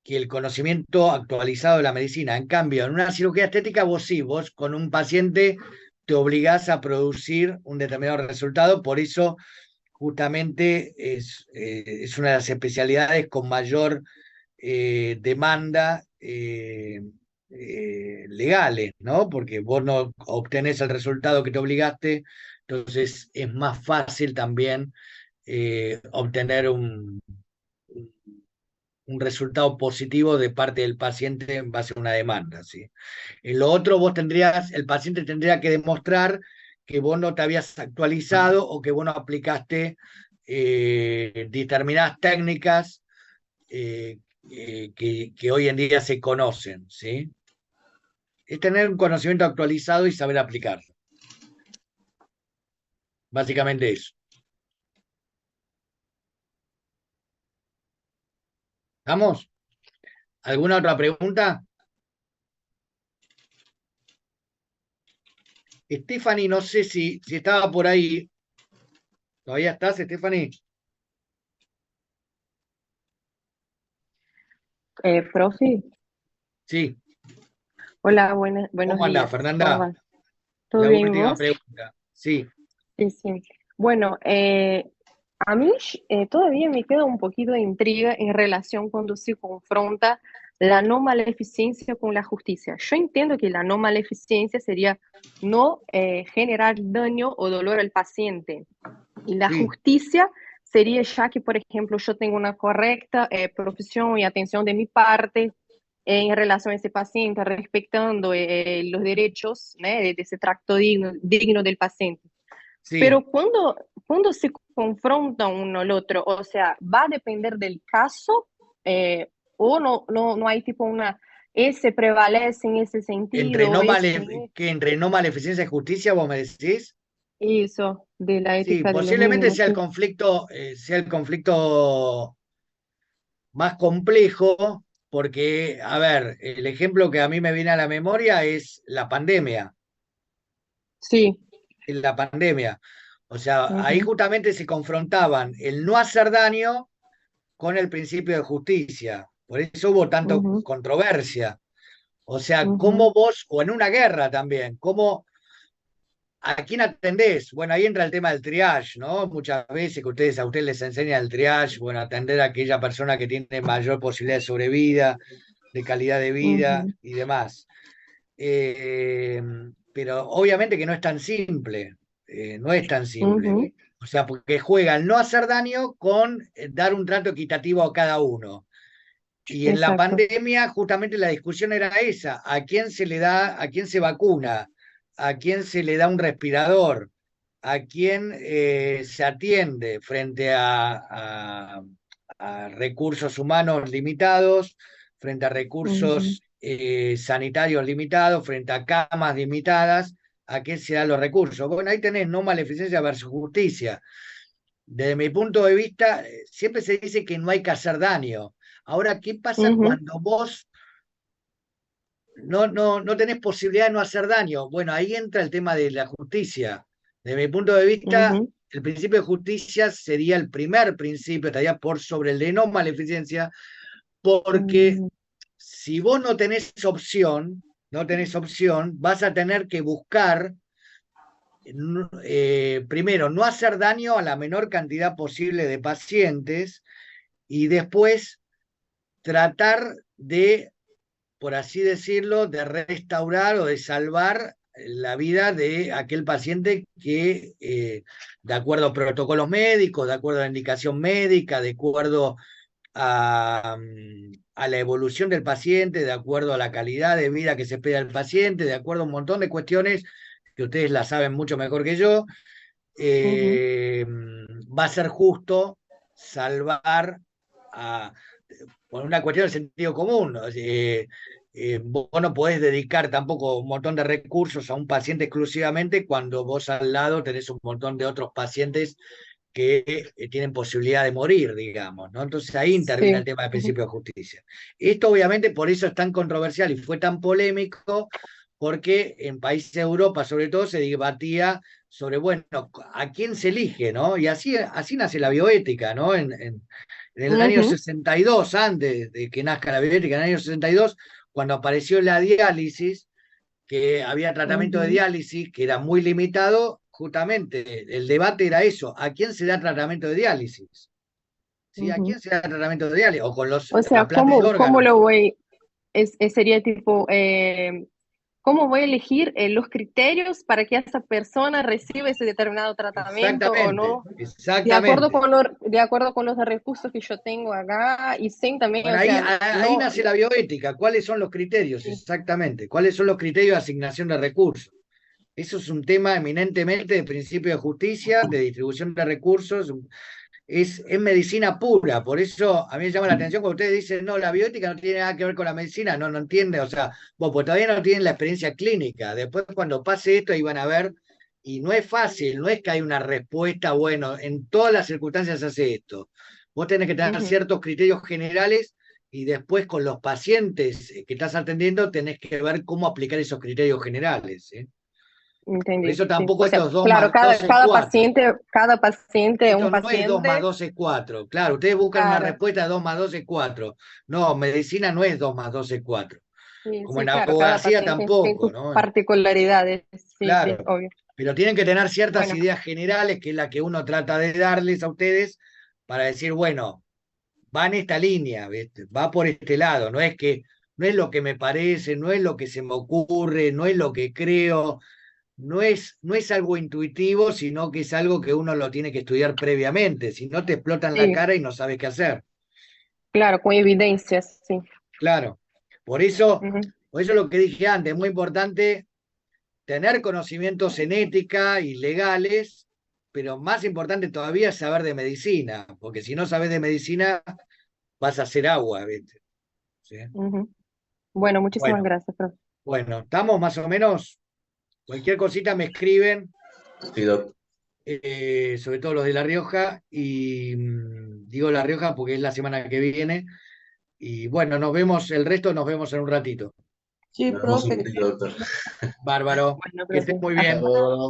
que el conocimiento actualizado de la medicina. En cambio, en una cirugía estética, vos con un paciente te obligás a producir un determinado resultado, por eso justamente es una de las especialidades con mayor demanda legales, ¿no? Porque vos no obtenés el resultado que te obligaste, entonces es más fácil también obtener un resultado positivo de parte del paciente en base a una demanda, ¿sí? En lo otro el paciente tendría que demostrar que vos no te habías actualizado o que vos no aplicaste determinadas técnicas que hoy en día se conocen, ¿sí? Es tener un conocimiento actualizado y saber aplicarlo. Básicamente eso. ¿Vamos? ¿Alguna otra pregunta? Stephanie, no sé si estaba por ahí. ¿Todavía estás, Stephanie? Profe. Sí. Hola, buenos ¿Cómo andás, días. Fernanda? ¿Cómo va? ¿Todo La bien última vos? pregunta. Sí. Sí, sí. Bueno, a mí todavía me queda un poquito de intriga en relación cuando se confronta la no maleficencia con la justicia. Yo entiendo que la no maleficencia sería no generar daño o dolor al paciente. Y la Sí. justicia sería ya que, por ejemplo, yo tengo una correcta profesión y atención de mi parte en relación a ese paciente, respetando los derechos de ese trato digno del paciente. Sí. Pero cuando se confronta uno al otro, o sea, va a depender del caso o no hay tipo ese prevalece en ese sentido. Entre no maleficencia y justicia, vos me decís. Eso, de la Sí, ética de los posiblemente niños. sea el conflicto más complejo, porque, a ver, el ejemplo que a mí me viene a la memoria es la pandemia. Sí. La pandemia. O sea, ahí justamente se confrontaban el no hacer daño con el principio de justicia. Por eso hubo tanta controversia. O sea, cómo vos, o en una guerra también, ¿a quién atendés? Bueno, ahí entra el tema del triage, ¿no? Muchas veces que a ustedes les enseñan el triage, bueno, atender a aquella persona que tiene mayor posibilidad de sobrevida, de calidad de vida y demás. Pero obviamente que no es tan simple, no es tan simple. O sea, porque juega el no hacer daño con dar un trato equitativo a cada uno. Y en la pandemia justamente la discusión era esa, ¿a quién se le da, a quién se vacuna? ¿A quién se le da un respirador? ¿A quién se atiende frente a recursos humanos limitados, frente a recursos sanitarios limitados, frente a camas limitadas? ¿A quién se dan los recursos? Bueno, ahí tenés no maleficencia versus justicia. Desde mi punto de vista, siempre se dice que no hay que hacer daño. Ahora, ¿qué pasa cuando vos no tenés posibilidad de no hacer daño? Bueno, ahí entra el tema de la justicia. Desde mi punto de vista, el principio de justicia sería el primer principio, estaría por sobre el de no maleficencia, porque si vos no tenés opción, vas a tener que buscar, primero, no hacer daño a la menor cantidad posible de pacientes, y después tratar de, por así decirlo, de restaurar o de salvar la vida de aquel paciente que, de acuerdo a protocolos médicos, de acuerdo a la indicación médica, de acuerdo a la evolución del paciente, de acuerdo a la calidad de vida que se espera del paciente, de acuerdo a un montón de cuestiones que ustedes la saben mucho mejor que yo, va a ser justo salvar por una cuestión de sentido común, ¿no? Vos no podés dedicar tampoco un montón de recursos a un paciente exclusivamente cuando vos al lado tenés un montón de otros pacientes que tienen posibilidad de morir, digamos, ¿no? Entonces ahí interviene el tema del principio de justicia. Esto obviamente por eso es tan controversial y fue tan polémico, porque en países de Europa sobre todo se debatía sobre, bueno, ¿a quién se elige, no? Y así nace la bioética, ¿no? En el año 62, antes de que nazca la bioética, en el año 62, cuando apareció la diálisis, que había tratamiento de diálisis que era muy limitado, justamente el debate era eso, ¿a quién se da tratamiento de diálisis? ¿Sí? ¿A quién se da tratamiento de diálisis? O con los O sea, trasplantes de órganos. ¿cómo lo voy? Sería tipo, ¿cómo voy a elegir los criterios para que esa persona reciba ese determinado tratamiento o no? Exactamente. De acuerdo con los recursos que yo tengo acá y sin también... Bueno, o sea, ahí nace la bioética. ¿Cuáles son los criterios? Exactamente. ¿Cuáles son los criterios de asignación de recursos? Eso es un tema eminentemente de principio de justicia, de distribución de recursos. Es medicina pura, por eso a mí me llama la atención cuando ustedes dicen, no, la bioética no tiene nada que ver con la medicina, no entiende, o sea, pues todavía no tienen la experiencia clínica, después cuando pase esto ahí van a ver, y no es fácil, no es que hay una respuesta, bueno, en todas las circunstancias se hace esto, vos tenés que tener ciertos criterios generales y después con los pacientes que estás atendiendo tenés que ver cómo aplicar esos criterios generales, ¿eh? Entendí. Por eso tampoco O sea, estos 2 claro, más 2 es 4. cada paciente, Esto un no paciente. es 2 más 2 es 4. Claro, ustedes buscan una respuesta de 2 más 2 es 4. No, medicina no es 2 más 2 es 4. Como en claro, abogacía cada paciente tiene tampoco, sus ¿no? particularidades, Claro. obvio. Pero tienen que tener ciertas Bueno. ideas generales, que es la que uno trata de darles a ustedes, para decir, bueno, va en esta línea, ¿viste? Va por este lado, no es lo que me parece, no es lo que se me ocurre, no es lo que creo. No es algo intuitivo, sino que es algo que uno lo tiene que estudiar previamente, si no te explotan la cara y no sabes qué hacer. Claro, con evidencias, sí. Claro, por eso lo que dije antes, es muy importante tener conocimientos en ética y legales, pero más importante todavía es saber de medicina, porque si no sabes de medicina vas a hacer agua, ¿viste? ¿Sí? Bueno, muchísimas gracias, profe. Bueno, estamos más o menos. Cualquier cosita me escriben, sobre todo los de La Rioja, y digo La Rioja porque es la semana que viene, y bueno, el resto nos vemos en un ratito. Sí, profe. Bárbaro, que estés muy bien.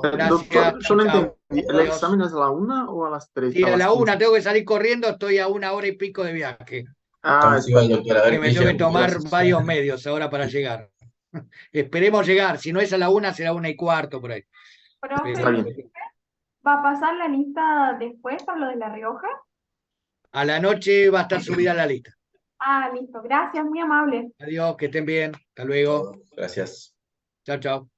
Gracias. Doctor, yo no entendí, ¿el Adiós. examen es a la 1 o a las 3? Sí, a la 1 tengo que salir corriendo, estoy a 1 hora y pico de viaje. doctor, Me tengo que tomar varios medios ahora para llegar. Esperemos llegar, si no es a la 1 será 1:15 por ahí. Profe, ¿va a pasar la lista después a lo de La Rioja? A la noche va a estar subida la lista. Ah, listo. Gracias, muy amable. Adiós, que estén bien. Hasta luego. Gracias. Chao, chao.